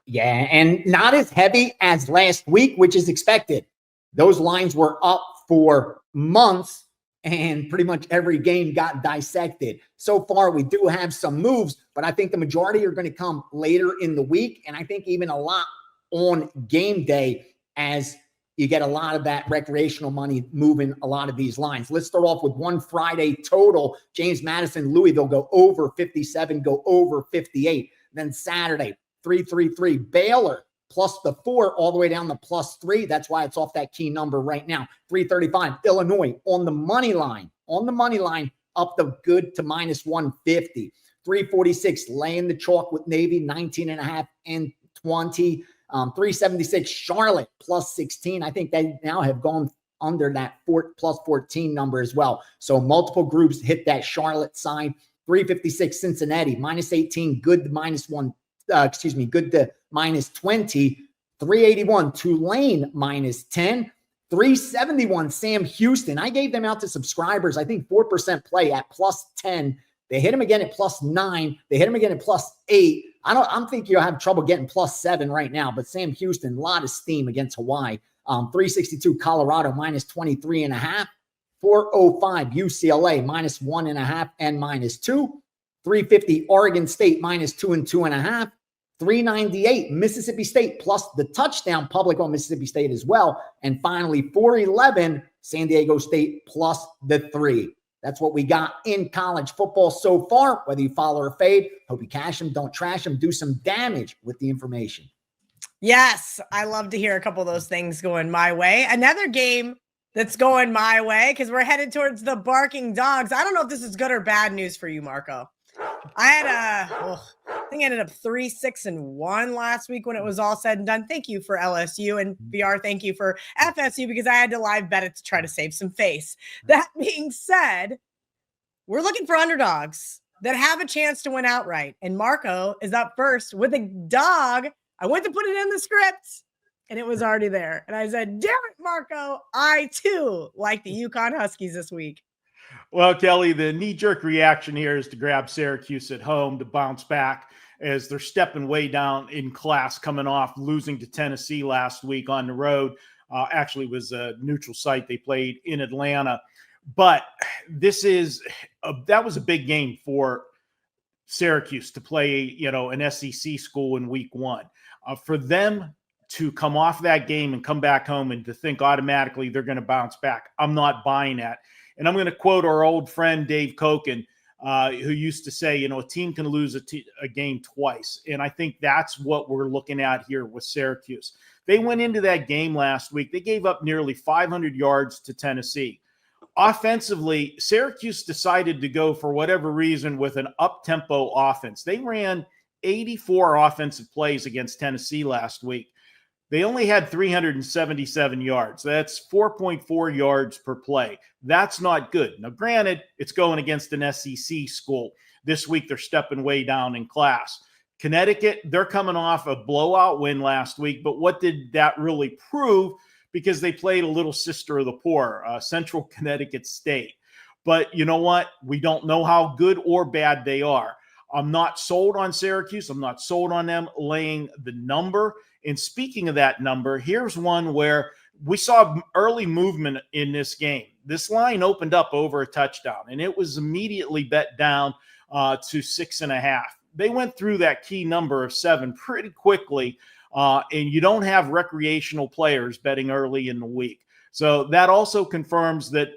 Yeah, and not as heavy as last week, which is expected. Those lines were up for months, and pretty much every game got dissected. So far, we do have some moves, but I think the majority are going to come later in the week, and I think even a lot on game day as you get a lot of that recreational money moving a lot of these lines. Let's start off with one Friday total. James Madison, Louisville go over 57, go over 58. Then Saturday, 333. Baylor plus the 4 all the way down to +3. That's why it's off that key number right now. 335. Illinois on the money line, up the good to -150. 346. Laying the chalk with Navy, 19.5 and 20. 376. Charlotte +16. I think they now have gone under that +14 number as well. So multiple groups hit that Charlotte side. 356. Cincinnati -18. Good to -1. Good to -20. 381. Tulane -10. 371. Sam Houston. I gave them out to subscribers. I think 4% play at +10. They hit him again at +9. They hit him again at +8. I'm thinking you'll have trouble getting +7 right now, but Sam Houston, a lot of steam against Hawaii. 362. Colorado -23.5. 405. UCLA -1.5 and -2. 350. Oregon State -2 and 2.5. 398. Mississippi State plus the touchdown, public on Mississippi State as well. And finally, 411. San Diego State plus the 3. That's what we got in college football so far. Whether you follow or fade, hope you cash them, don't trash them, do some damage with the information. Yes, I love to hear a couple of those things going my way. Another game that's going my way because we're headed towards the barking dogs. I don't know if this is good or bad news for you, Marco. I think I ended up 3-6-1 last week when it was all said and done. Thank you for LSU, and VR, thank you for FSU, because I had to live bet it to try to save some face. That being said, we're looking for underdogs that have a chance to win outright. And Marco is up first with a dog. I went to put it in the script and it was already there. And I said, damn it, Marco, I too like the UConn Huskies this week. Well, Kelly, the knee-jerk reaction here is to grab Syracuse at home to bounce back as they're stepping way down in class, coming off losing to Tennessee last week on the road. Actually, it was a neutral site. They played in Atlanta. But that was a big game for Syracuse to play, an SEC school in week 1. For them to come off that game and come back home and to think automatically they're going to bounce back, I'm not buying that. And I'm going to quote our old friend Dave Koken, who used to say, a team can lose a game twice. And I think that's what we're looking at here with Syracuse. They went into that game last week. They gave up nearly 500 yards to Tennessee. Offensively, Syracuse decided to go, for whatever reason, with an up-tempo offense. They ran 84 offensive plays against Tennessee last week. They only had 377 yards. That's 4.4 yards per play. That's not good. Now, granted, it's going against an SEC school. This week, they're stepping way down in class. Connecticut, they're coming off a blowout win last week, but what did that really prove? Because they played a little sister of the poor, Central Connecticut State. But you know what? We don't know how good or bad they are. I'm not sold on Syracuse. I'm not sold on them laying the number. And speaking of that number, here's one where we saw early movement in this game. This line opened up over a touchdown, and it was immediately bet down to 6.5. They went through that key number of 7 pretty quickly. and you don't have recreational players betting early in the week. So that also confirms that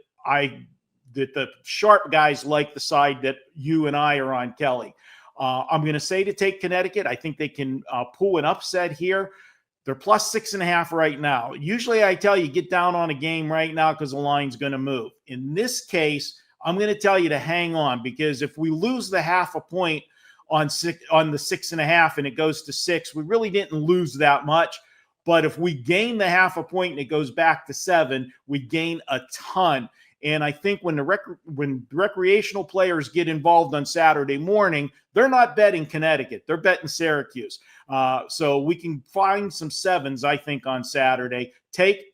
the sharp guys like the side that you and I are on, Kelly. I'm going to say to take Connecticut. I think they can pull an upset here. They're plus 6.5 right now. Usually I tell you, get down on a game right now because the line's going to move. In this case, I'm going to tell you to hang on, because if we lose the half a point on the 6.5 and it goes to 6, we really didn't lose that much. But if we gain the half a point and it goes back to 7, we gain a ton. And I think when when recreational players get involved on Saturday morning, they're not betting Connecticut. They're betting Syracuse. So we can find some 7s, I think, on Saturday. Take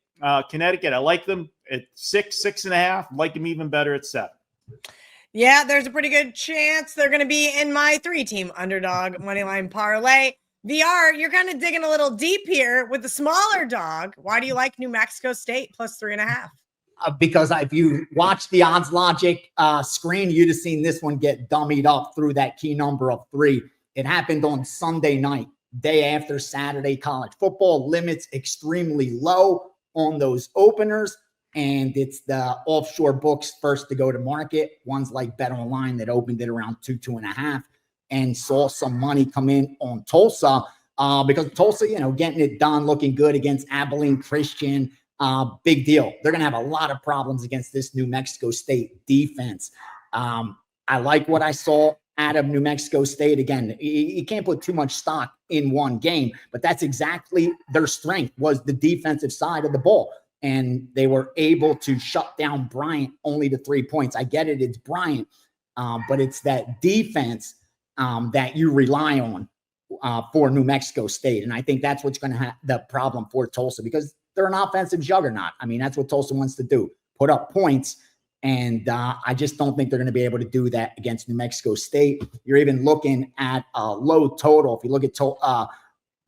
Connecticut. I like them at 6, 6.5. Like them even better at 7. Yeah, there's a pretty good chance they're going to be in my 3-team underdog moneyline parlay. VR, you're kind of digging a little deep here with the smaller dog. Why do you like New Mexico State plus 3.5? Because if you watch the odds logic screen, you'd have seen this one get dummied up through that key number of 3. It happened on Sunday night, day after Saturday college football. Limits extremely low on those openers, and it's the offshore books first to go to market. Ones like Bet Online that opened it around 2.5, and saw some money come in on Tulsa because Tulsa, getting it done, looking good against Abilene Christian. Big deal. They're going to have a lot of problems against this New Mexico State defense. I like what I saw out of New Mexico State. Again, you can't put too much stock in one game, but that's exactly their strength, was the defensive side of the ball. And they were able to shut down Bryant only to 3 points. I get it. It's Bryant, but it's that defense that you rely on for New Mexico State. And I think that's what's going to have the problem for Tulsa, because they're an offensive juggernaut. I mean, that's what Tulsa wants to do, put up points. And I just don't think they're going to be able to do that against New Mexico State. You're even looking at a low total. If you look at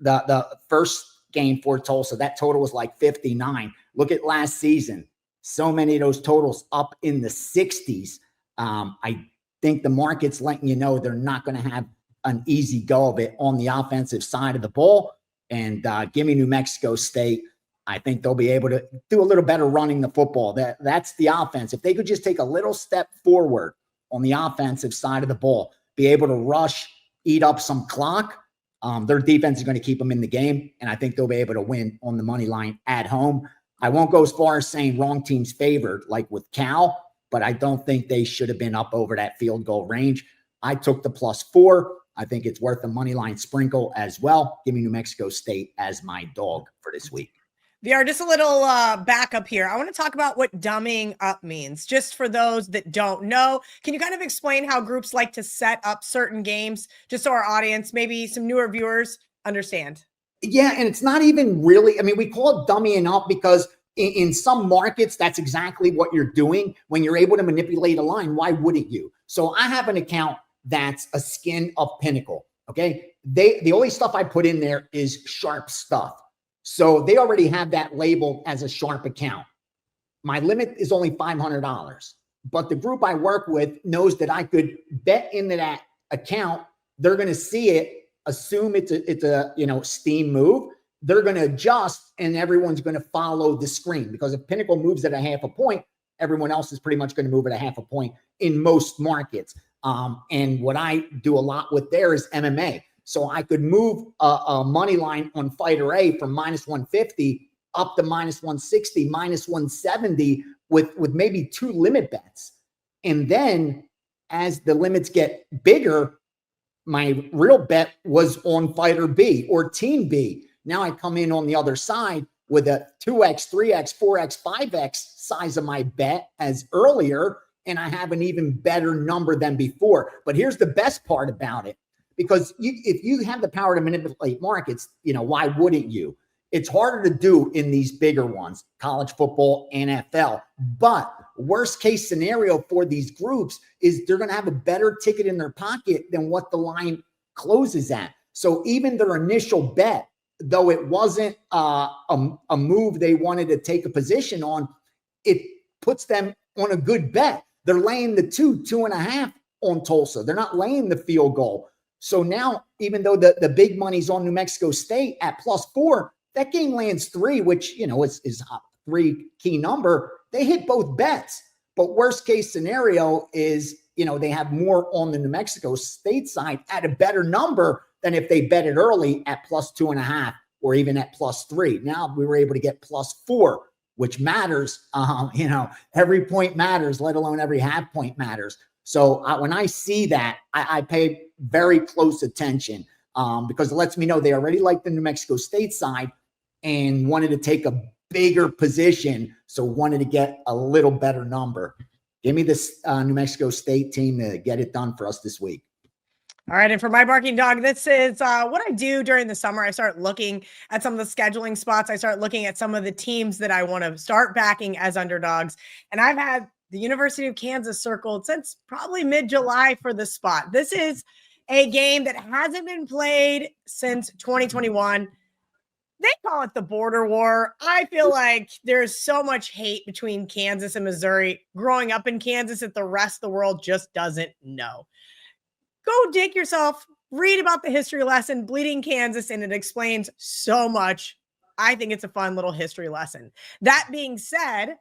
the first game for Tulsa, that total was like 59. Look at last season. So many of those totals up in the 60s. I think the market's letting you know they're not going to have an easy go of it on the offensive side of the ball. And give me New Mexico State. I think they'll be able to do a little better running the football. That's the offense. If they could just take a little step forward on the offensive side of the ball, be able to rush, eat up some clock, their defense is going to keep them in the game, and I think they'll be able to win on the money line at home. I won't go as far as saying wrong team's favored like with Cal, but I don't think they should have been up over that field goal range. I took the +4. I think it's worth the money line sprinkle as well. Give me New Mexico State as my dog for this week. VR, just a little backup here. I want to talk about what dumbing up means, just for those that don't know. Can you kind of explain how groups like to set up certain games, just so our audience, maybe some newer viewers, understand? Yeah, and it's not even really, I mean, we call it dummying up because in some markets, that's exactly what you're doing. When you're able to manipulate a line, why wouldn't you? So I have an account that's a skin of Pinnacle, okay? The only stuff I put in there is sharp stuff. So they already have that labeled as a sharp account. My limit is only $500, but the group I work with knows that I could bet into that account. They're going to see it, assume it's a steam move. They're going to adjust, and everyone's going to follow the screen, because if Pinnacle moves at a half a point, everyone else is pretty much going to move at a half a point in most markets. And what I do a lot with there is MMA. So I could move a money line on fighter A from -150 up to -160, -170 with maybe 2 limit bets. And then as the limits get bigger, my real bet was on fighter B or team B. Now I come in on the other side with a 2x, 3x, 4x, 5x size of my bet as earlier, and I have an even better number than before. But here's the best part about it. Because if you have the power to manipulate markets, why wouldn't you? It's harder to do in these bigger ones, college football, NFL. But worst case scenario for these groups is they're going to have a better ticket in their pocket than what the line closes at. So even their initial bet, though it wasn't a move they wanted to take a position on, it puts them on a good bet. They're laying the 2.5 on Tulsa. They're not laying the field goal. So now, even though the big money's on New Mexico State at +4, that game lands 3, which, is a 3 key number. They hit both bets. But worst case scenario is, they have more on the New Mexico State side at a better number than if they bet it early at +2.5 or even at +3. Now we were able to get +4, which matters. Every point matters, let alone every half point matters. So when I see that, I pay very close attention because it lets me know they already like the New Mexico State side and wanted to take a bigger position, so wanted to get a little better number. Give me this New Mexico State team to get it done for us this week. All right. And for my barking dog, this is what I do during the summer. I start looking at some of the scheduling spots. I start looking at some of the teams that I want to start backing as underdogs. And I've had the University of Kansas circled since probably mid-July for the spot. This is a game that hasn't been played since 2021. They call it the border war. I feel like there's so much hate between Kansas and Missouri growing up in Kansas that the rest of the world just doesn't know. Go dig yourself, read about the history lesson, Bleeding Kansas, and it explains so much. I think it's a fun little history lesson. That being said,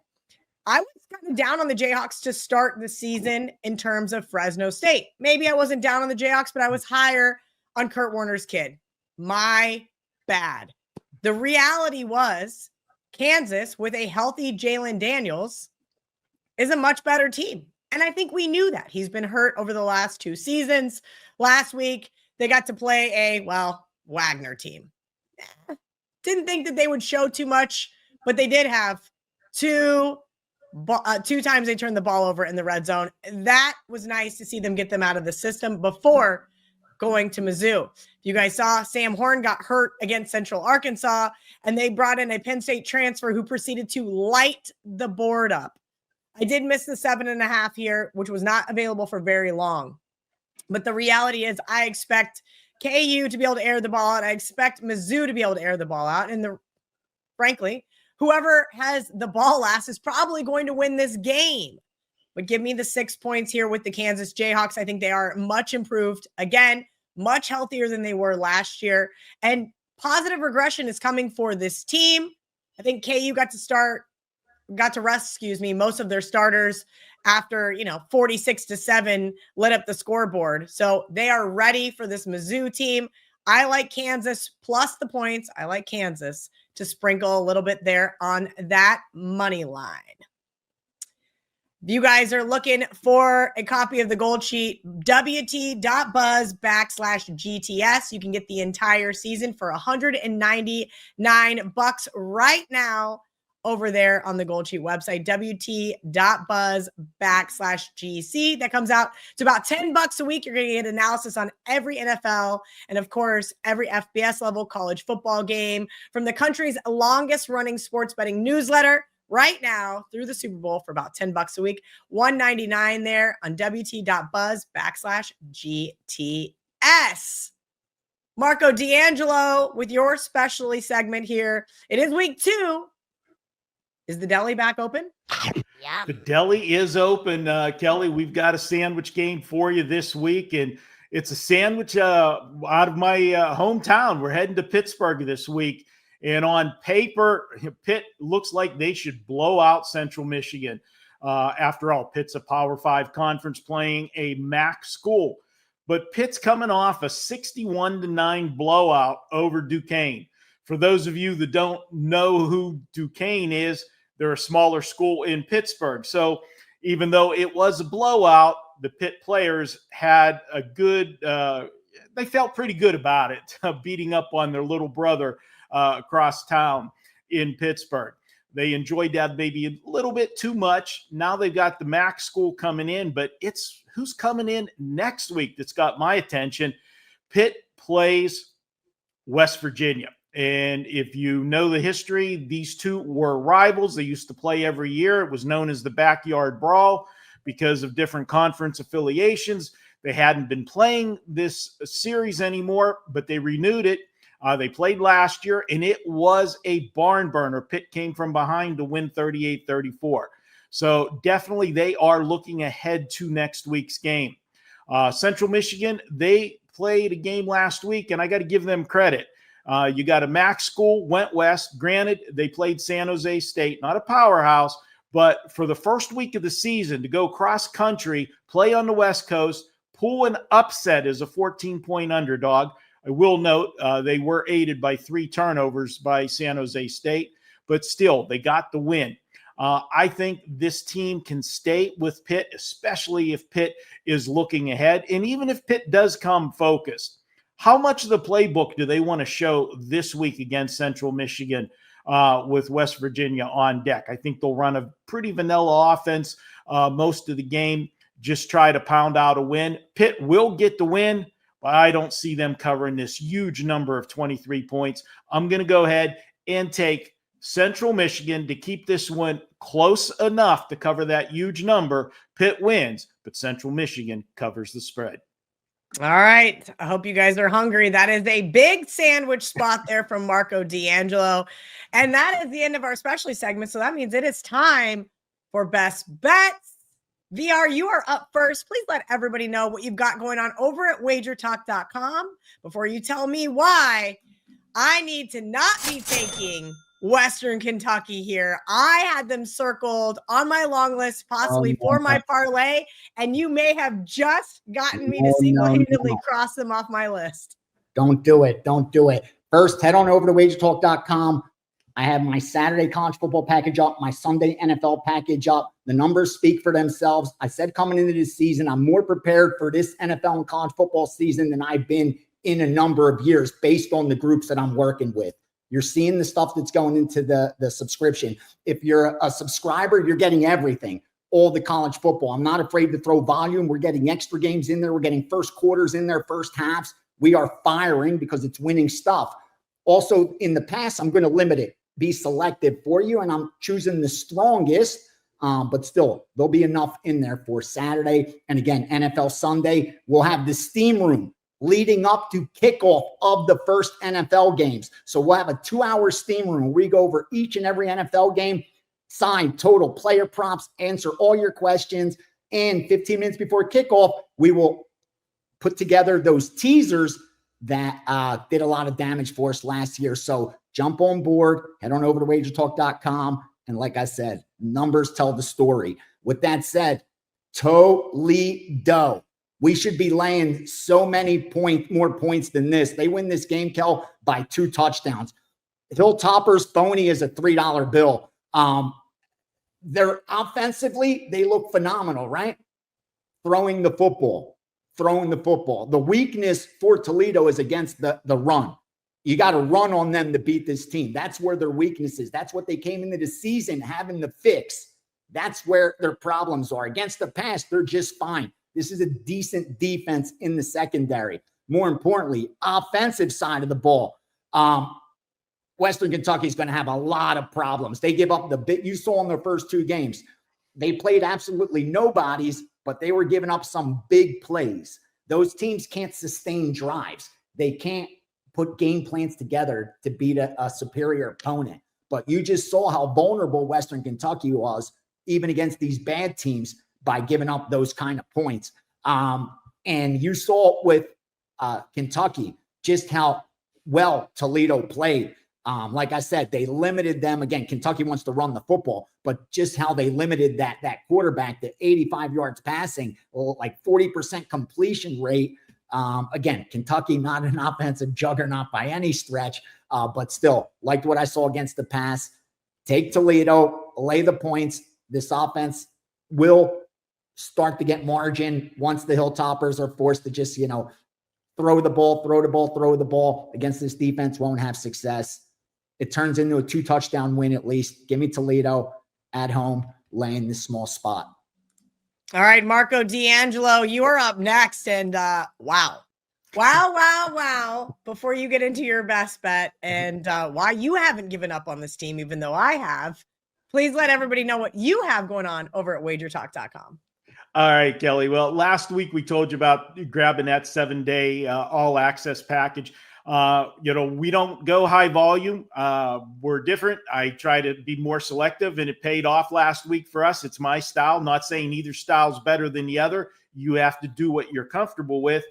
I was kind of down on the Jayhawks to start the season in terms of Fresno State. Maybe I wasn't down on the Jayhawks, but I was higher on Kurt Warner's kid. My bad. The reality was Kansas, with a healthy Jalen Daniels, is a much better team. And I think we knew that. He's been hurt over the last 2 seasons. Last week, they got to play a, Wagner team. Didn't think that they would show too much, but they did have 2 times they turned the ball over in the red zone. That was nice to see them get them out of the system before going to Mizzou. You guys saw Sam Horn got hurt against Central Arkansas, and they brought in a Penn State transfer who proceeded to light the board up. I did miss the 7.5 here, which was not available for very long. But the reality is I expect KU to be able to air the ball out. I expect Mizzou to be able to air the ball out. And frankly, whoever has the ball last is probably going to win this game. But give me the 6 points here with the Kansas Jayhawks. I think they are much improved. Again, much healthier than they were last year. And positive regression is coming for this team. I think KU got to rest, most of their starters after, 46-7 lit up the scoreboard. So they are ready for this Mizzou team. I like Kansas plus the points. I like Kansas to sprinkle a little bit there on that money line. If you guys are looking for a copy of the Gold Sheet, wt.buzz/GTS. You can get the entire season for $199 right now over there on the Gold Sheet website, wt.buzz/GC. That comes out to about $10 a week. You're going to get analysis on every NFL and, of course, every FBS level college football game from the country's longest running sports betting newsletter right now through the Super Bowl for about $10 a week. $199 there on wt.buzz/GTS. Marco D'Angelo with your specialty segment here. It is week 2. Is the deli back open? Yeah. The deli is open, Kelly. We've got a sandwich game for you this week, and it's a sandwich out of my hometown. We're heading to Pittsburgh this week, and on paper, Pitt looks like they should blow out Central Michigan. After all, Pitt's a Power 5 conference playing a MAC school, but Pitt's coming off a 61-9 blowout over Duquesne. For those of you that don't know who Duquesne is, they're a smaller school in Pittsburgh. So even though it was a blowout, the Pitt players had a good, they felt pretty good about it, beating up on their little brother across town in Pittsburgh. They enjoyed that maybe a little bit too much. Now they've got the MAC school coming in, but it's who's coming in next week that's got my attention. Pitt plays West Virginia. And if you know the history, these two were rivals. They used to play every year. It was known as the Backyard Brawl because of different conference affiliations. They hadn't been playing this series anymore, but they renewed it. They played last year, and it was a barn burner. Pitt came from behind to win 38-34. So definitely they are looking ahead to next week's game. Central Michigan, they played a game last week, and I got to give them credit. You got a MAC school, went west. Granted, they played San Jose State, not a powerhouse, but for the first week of the season to go cross country, play on the West Coast, pull an upset as a 14-point underdog. I will note they were aided by 3 turnovers by San Jose State, but still, they got the win. I think this team can stay with Pitt, especially if Pitt is looking ahead. And even if Pitt does come focused, how much of the playbook do they want to show this week against Central Michigan with West Virginia on deck? I think they'll run a pretty vanilla offense most of the game, just try to pound out a win. Pitt will get the win, but I don't see them covering this huge number of 23 points. I'm going to go ahead and take Central Michigan to keep this one close enough to cover that huge number. Pitt wins, but Central Michigan covers the spread. All right. I hope you guys are hungry. That is a big sandwich spot there from Marco D'Angelo. And that is the end of our specialty segment. So that means it is time for best bets. VR, you are up first. Please let everybody know what you've got going on over at wagertalk.com before you tell me why I need to not be taking Western Kentucky here. I had them circled on my long list, possibly for my parlay, and you may have just gotten me to single-handedly cross them off my list. Don't do it. Don't do it. First, head on over to wagertalk.com. I have my Saturday college football package up, my Sunday NFL package up. The numbers speak for themselves. I said coming into this season, I'm more prepared for this NFL and college football season than I've been in a number of years based on the groups that I'm working with. You're seeing the stuff that's going into the subscription. If you're a subscriber, you're getting everything, all the college football. I'm not afraid to throw volume. We're getting extra games in there. We're getting first quarters in there, first halves. We are firing because it's winning stuff. Also, in the past, I'm going to limit it, be selective for you, and I'm choosing the strongest, but still, there'll be enough in there for Saturday. And again, NFL Sunday, we'll have the steam room leading up to kickoff of the first NFL games. So we'll have a 2-hour steam room where we go over each and every NFL game, sign total player props, answer all your questions, and 15 minutes before kickoff, we will put together those teasers that did a lot of damage for us last year. So jump on board, head on over to wagertalk.com, and like I said, numbers tell the story. With that said, Toledo. We should be laying so many more points than this. They win this game, Kel, by 2 touchdowns. Hilltoppers, phony is a $3 bill. They're offensively, they look phenomenal, right? Throwing the football. The weakness for Toledo is against the run. You got to run on them to beat this team. That's where their weakness is. That's what they came into the season having to fix. That's where their problems are. Against the pass, they're just fine. This is a decent defense in the secondary. More importantly, offensive side of the ball. Western Kentucky is going to have a lot of problems. They give up the bit you saw in their first 2 games. They played absolutely nobodies, but they were giving up some big plays. Those teams can't sustain drives. They can't put game plans together to beat a superior opponent. But you just saw how vulnerable Western Kentucky was, even against these bad teams, by giving up those kind of points. And you saw with Kentucky just how well Toledo played. Like I said, they limited them. Again, Kentucky wants to run the football, but just how they limited that quarterback to 85 yards passing, like 40% completion rate. Again, Kentucky, not an offensive juggernaut by any stretch, but still liked what I saw against the pass. Take Toledo, lay the points. This offense will start to get margin once the Hilltoppers are forced to just, throw the ball against this defense, won't have success. It turns into a 2-touchdown win at least. Give me Toledo at home, laying this small spot. All right, Marco D'Angelo, you are up next. And wow. Before you get into your best bet and why you haven't given up on this team, even though I have, please let everybody know what you have going on over at wagertalk.com. All right, Kelly. Well, last week we told you about grabbing that 7-day all access package. We don't go high volume. We're different. I try to be more selective, and it paid off last week for us. It's my style. Not saying either style is better than the other. You have to do what you're comfortable with.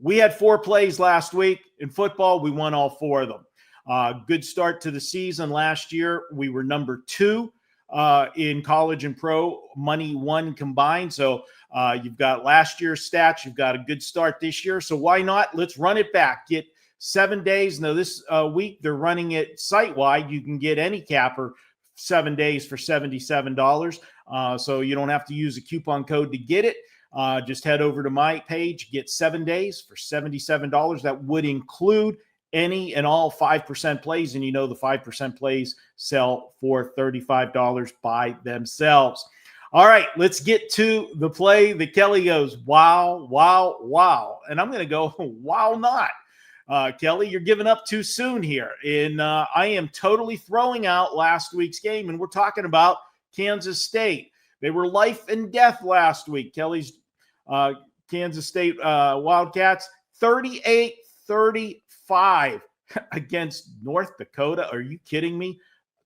We had 4 plays last week in football. We won all 4 of them. Good start to the season last year. We were number 2 in college and pro money one combined. So you've got last year's stats. You've got a good start this year. So why not? Let's run it back. Get 7 days. Now this week they're running it site-wide. You can get any capper 7 days for $77. So you don't have to use a coupon code to get it. Just head over to my page, get 7 days for $77. That would include any and all 5% plays. And you know the 5% plays sell for $35 by themselves. All right, let's get to the play that Kelly goes, wow, wow, wow. And I'm going to go, wow, not. Kelly, you're giving up too soon here. And I am totally throwing out last week's game. And we're talking about Kansas State. They were life and death last week. Kelly's Kansas State Wildcats, 38-35 against North Dakota. Are you kidding me?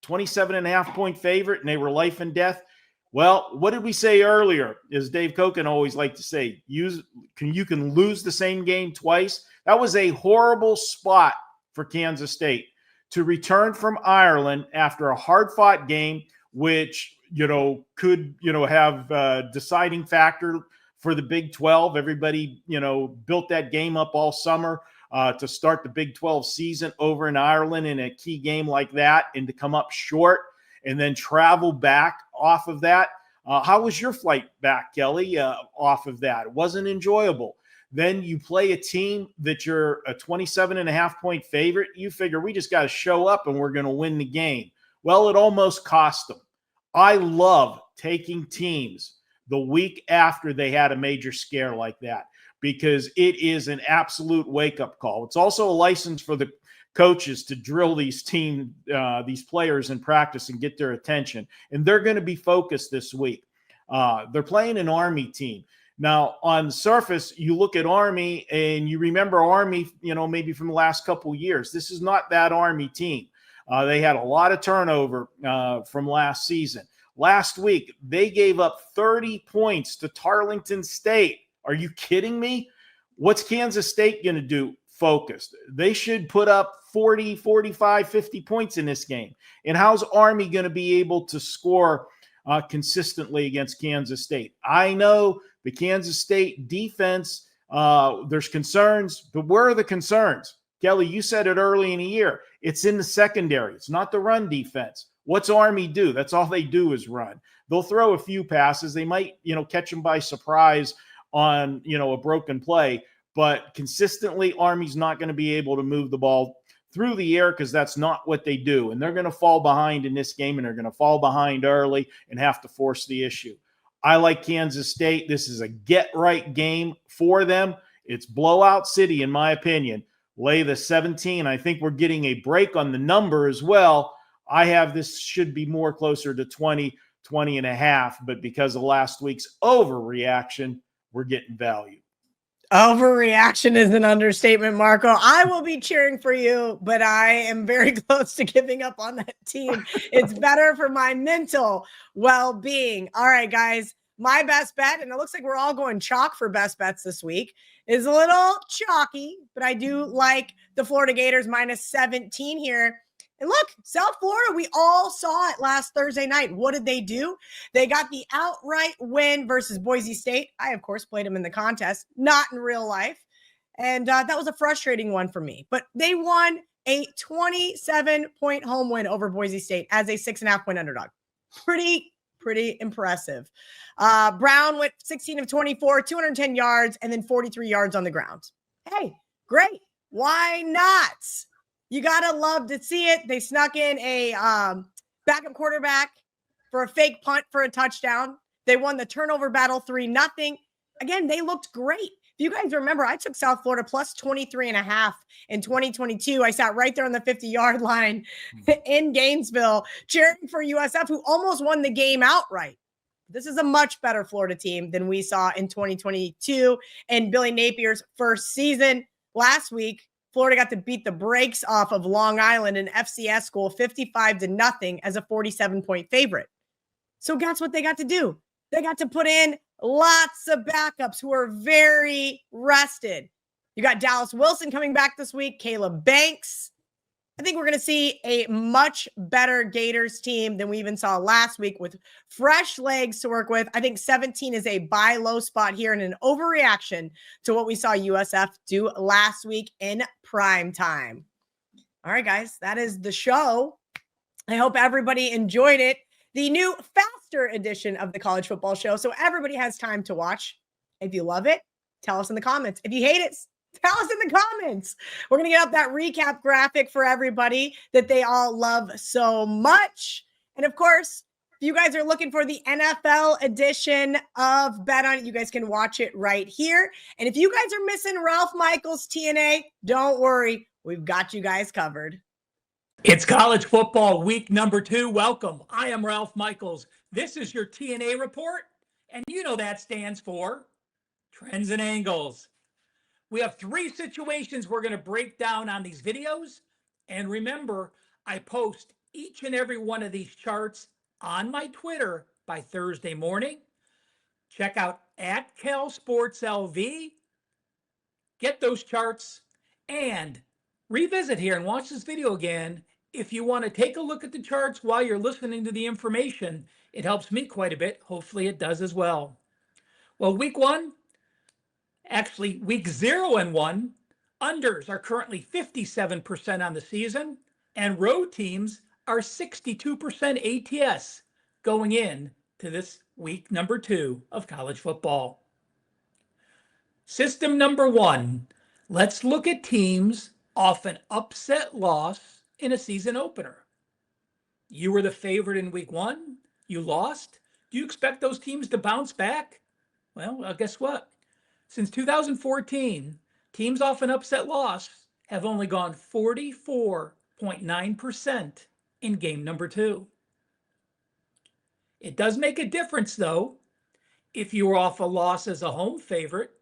27.5-point favorite, and they were life and death. Well, what did we say earlier? As Dave Koken always liked to say, you can lose the same game twice. That was a horrible spot for Kansas State to return from Ireland after a hard-fought game, which could have a deciding factor for the Big 12. Everybody, built that game up all summer to start the Big 12 season over in Ireland in a key game like that, and to come up short and then travel back off of that. How was your flight back, Kelly, off of that? It wasn't enjoyable. Then you play a team that you're a 27.5-point favorite. You figure we just got to show up and we're going to win the game. Well, it almost cost them. I love taking teams the week after they had a major scare like that, because it is an absolute wake-up call. It's also a license for the coaches to drill these players in practice and get their attention. And they're going to be focused this week. They're playing an Army team. Now, on the surface, you look at Army and you remember Army, maybe from the last couple of years. This is not that Army team. They had a lot of turnover from last season. Last week, they gave up 30 points to Tarleton State. Are you kidding me? What's Kansas State going to do? Focused. They should put up 40, 45, 50 points in this game. And how's Army going to be able to score consistently against Kansas State? I know the Kansas State defense, there's concerns, but where are the concerns? Kelly, you said it early in the year. It's in the secondary. It's not the run defense. What's Army do? That's all they do is run. They'll throw a few passes. They might, catch them by surprise on, a broken play. But consistently, Army's not going to be able to move the ball through the air because that's not what they do. And they're going to fall behind in this game, and they're going to fall behind early and have to force the issue. I like Kansas State. This is a get-right game for them. It's blowout city, in my opinion. Lay the 17. I think we're getting a break on the number as well. I have this should be more closer to 20.5, but because of last week's overreaction, we're getting value. Overreaction is an understatement, Marco. I will be cheering for you, but I am very close to giving up on that team. It's better for my mental well-being. All right, guys, my best bet, and it looks like we're all going chalk for best bets this week, is a little chalky, but I do like the Florida Gators minus 17 here. And look, South Florida, we all saw it last Thursday night. What did they do? They got the outright win versus Boise State. I, of course, played them in the contest, not in real life. And that was a frustrating one for me. But they won a 27-point home win over Boise State as a 6.5-point underdog. Pretty impressive. Brown went 16 of 24, 210 yards, and then 43 yards on the ground. Hey, great. Why not? You got to love to see it. They snuck in a backup quarterback for a fake punt for a touchdown. They won the turnover battle 3-0. Again, they looked great. If you guys remember, I took South Florida plus 23.5 in 2022. I sat right there on the 50-yard line in Gainesville cheering for USF, who almost won the game outright. This is a much better Florida team than we saw in 2022 and Billy Napier's first season. Last week, Florida got to beat the brakes off of Long Island, an FCS school, 55-0 as a 47-point favorite. So guess what they got to do? They got to put in lots of backups who are very rested. You got Dallas Wilson coming back this week, Caleb Banks. I think we're going to see a much better Gators team than we even saw last week with fresh legs to work with. I think 17 is a buy low spot here and an overreaction to what we saw USF do last week in prime time. All right, guys, that is the show. I hope everybody enjoyed it. The new faster edition of the College Football Show, so everybody has time to watch. If you love it, tell us in the comments. If you hate it, tell us in the comments. We're going to get up that recap graphic for everybody that they all love so much. And of course, if you guys are looking for the NFL edition of Bet On It, you guys can watch it right here. And if you guys are missing Ralph Michaels T&A, don't worry. We've got you guys covered. It's college football week number 2. Welcome. I am Ralph Michaels. This is your T&A report. And you know that stands for Trends and Angles. We have 3 situations we're going to break down on these videos. And remember, I post each and every one of these charts on my Twitter by Thursday morning. Check out @CalSportsLV. Get those charts and revisit here and watch this video again. If you want to take a look at the charts while you're listening to the information, it helps me quite a bit. Hopefully it does as well. Well, week 1, actually week 0 and 1, unders are currently 57% on the season, and road teams are 62% ATS going in to this week number 2 of college football. System number 1, let's look at teams off an upset loss in a season opener. You were the favorite in week 1, you lost. Do you expect those teams to bounce back? Well, guess what? Since 2014, teams off an upset loss have only gone 44.9% in game number 2. It does make a difference, though, if you were off a loss as a home favorite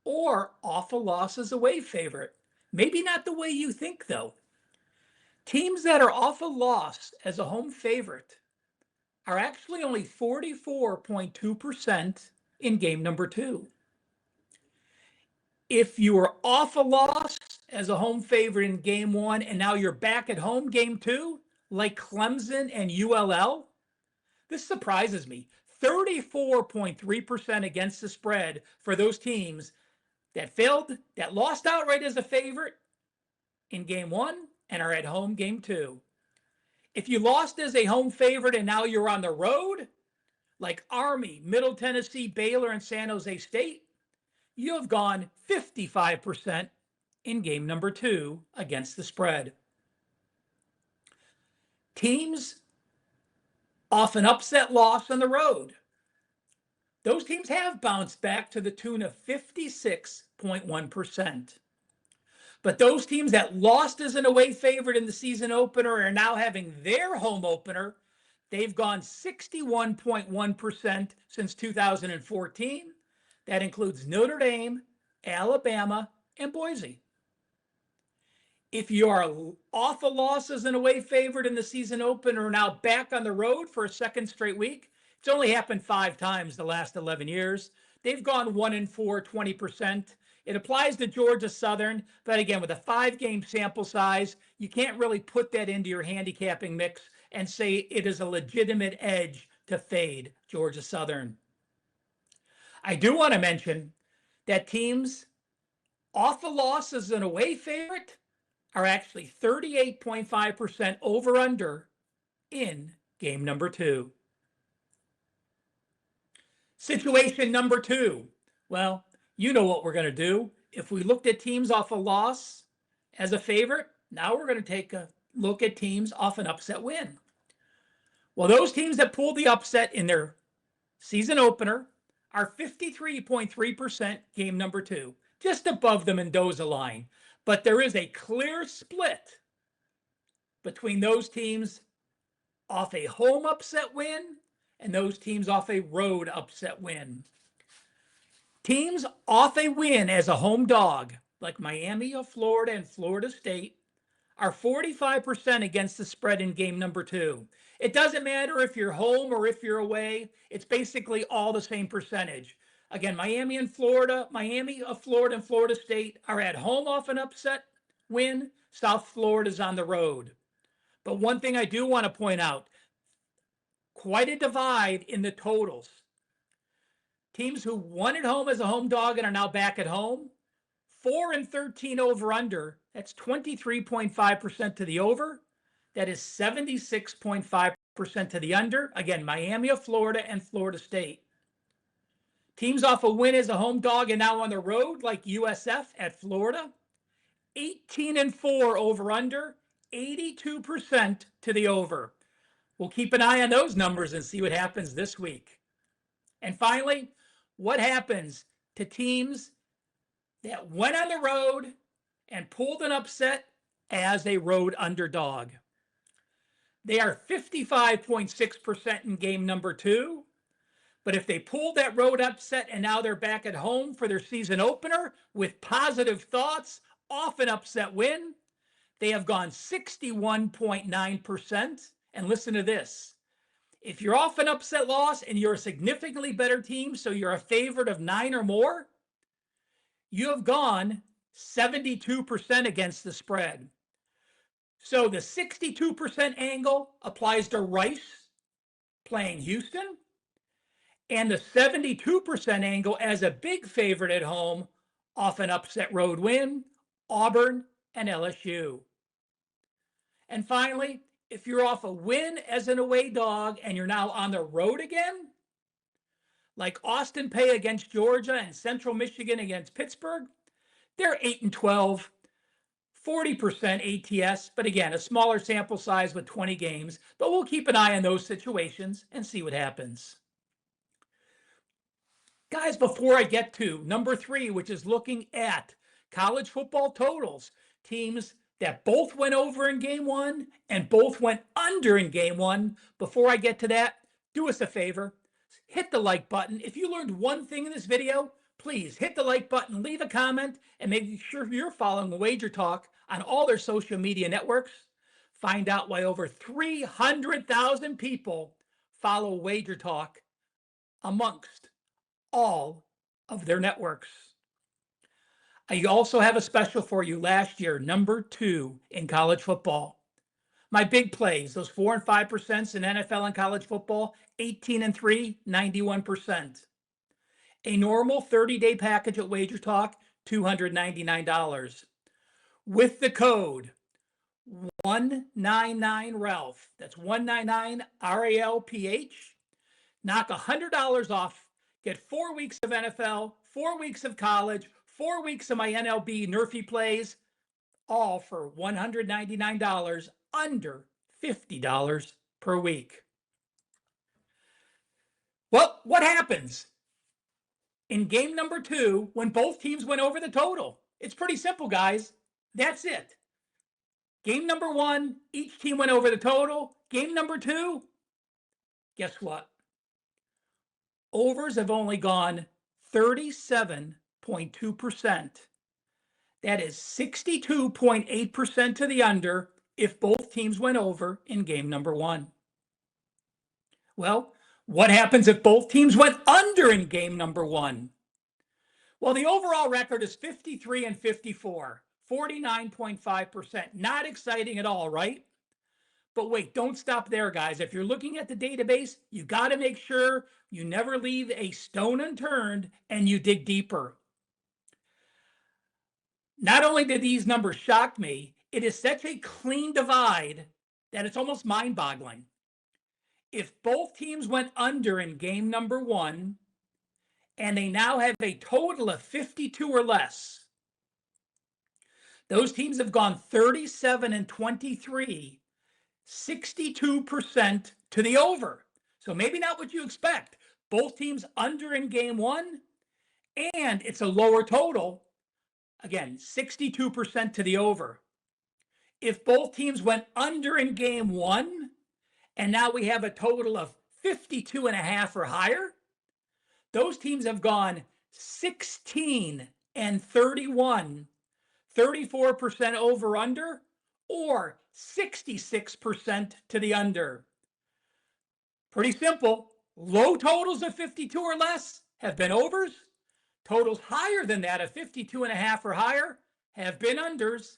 or off a loss as a away favorite. Maybe not the way you think, though. Teams that are off a loss as a home favorite are actually only 44.2% in game number 2. If you were off a loss as a home favorite in game 1 and now you're back at home game 2, like Clemson and ULL, this surprises me. 34.3% against the spread for those teams that lost outright as a favorite in game 1 and are at home game 2. If you lost as a home favorite and now you're on the road, like Army, Middle Tennessee, Baylor, and San Jose State, you have gone 55% in game number 2 against the spread. Teams off an upset loss on the road. Those teams have bounced back to the tune of 56.1%. But those teams that lost as an away favorite in the season opener are now having their home opener. They've gone 61.1% since 2014. That includes Notre Dame, Alabama, and Boise. If you are off a loss as an away favorite in the season opener, now back on the road for a second straight week, it's only happened 5 times the last 11 years. They've gone 1-4, 20%. It applies to Georgia Southern, but again, with a 5-game sample size, you can't really put that into your handicapping mix and say it is a legitimate edge to fade Georgia Southern. I do want to mention that teams off a loss as an away favorite are actually 38.5% over-under in game number 2. Situation number 2. Well, you know what we're going to do. If we looked at teams off a loss as a favorite, now we're going to take a look at teams off an upset win. Well, those teams that pulled the upset in their season opener are 53.3% game number 2, just above the Mendoza line. But there is a clear split between those teams off a home upset win and those teams off a road upset win. Teams off a win as a home dog, like Miami of Florida and Florida State, are 45% against the spread in game number 2. It doesn't matter if you're home or if you're away. It's basically all the same percentage. Again, Miami, Florida, and Florida State are at home off an upset win. South Florida's on the road. But one thing I do want to point out, quite a divide in the totals. Teams who won at home as a home dog and are now back at home, 4-13 over under. That's 23.5% to the over. That is 76.5% to the under. Again, Miami of Florida and Florida State. Teams off a win as a home dog and now on the road, like USF at Florida, 18-4 over under, 82% to the over. We'll keep an eye on those numbers and see what happens this week. And finally, what happens to teams that went on the road and pulled an upset as a road underdog? They are 55.6% in game number 2. But if they pulled that road upset and now they're back at home for their season opener with positive thoughts, off an upset win, they have gone 61.9%. And listen to this. If you're off an upset loss and you're a significantly better team, so you're a favorite of 9 or more, you have gone 72% against the spread. So the 62% angle applies to Rice playing Houston, and the 72% angle as a big favorite at home off an upset road win, Auburn and LSU. And finally, if you're off a win as an away dog and you're now on the road again, like Austin Peay against Georgia and Central Michigan against Pittsburgh, they're 8-12, 40% ATS, but again, a smaller sample size with 20 games, but we'll keep an eye on those situations and see what happens. Guys, before I get to number 3, which is looking at college football totals, teams that both went over in game 1 and both went under in game 1. Before I get to that, do us a favor, hit the like button. If you learned one thing in this video, please hit the like button, leave a comment, and make sure you're following Wager Talk on all their social media networks. Find out why over 300,000 people follow Wager Talk amongst all of their networks. I also have a special for you last year, number 2 in college football. My big plays, those 4 and 5% in NFL and college football, 18-3, 91%. A normal 30-day package at Wager Talk, $299. With the code 199RALPH, that's 199 RALPH, knock $100 off. Get 4 weeks of NFL, 4 weeks of college, 4 weeks of my NLB Nerfy plays, all for $199, under $50 per week. Well, what happens in game number 2 when both teams went over the total? It's pretty simple, guys. That's it. Game number 1, each team went over the total. Game number 2, guess what? Overs have only gone 37.2%. That is 62.8% to the under if both teams went over in game number 1. Well, what happens if both teams went under in game number 1? Well, the overall record is 53-54, 49.5%. Not exciting at all, right? But wait, don't stop there, guys. If you're looking at the database, you got to make sure you never leave a stone unturned and you dig deeper. Not only did these numbers shock me, it is such a clean divide that it's almost mind-boggling. If both teams went under in game number 1, and they now have a total of 52 or less, those teams have gone 37-23, 62% to the over. So maybe not what you expect. Both teams under in game 1, and it's a lower total. Again, 62% to the over. If both teams went under in game 1, and now we have a total of 52.5 or higher, those teams have gone 16-31, 34% over under, or 66% to the under. Pretty simple. Low totals of 52 or less, have been overs. Totals higher than that of 52.5 or higher have been unders.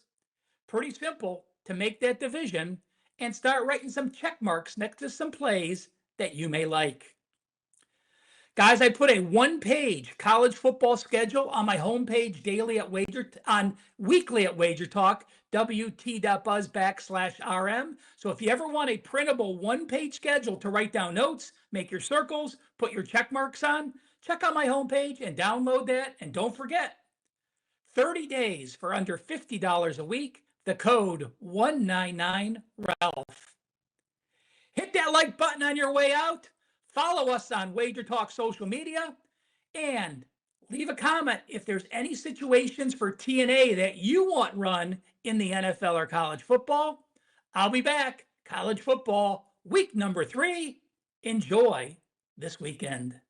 Pretty simple to make that division and start writing some check marks next to some plays that you may like. Guys, I put a one-page college football schedule on my homepage weekly at Wager Talk, wt.buzz/RM. So if you ever want a printable one-page schedule to write down notes, make your circles, put your check marks on, check out my homepage and download that. And don't forget, 30 days for under $50 a week, the code 199RALPH. Hit that like button on your way out. Follow us on Wager Talk social media and leave a comment if there's any situations for T&A that you want run in the NFL or college football. I'll be back. College football week number 3. Enjoy this weekend.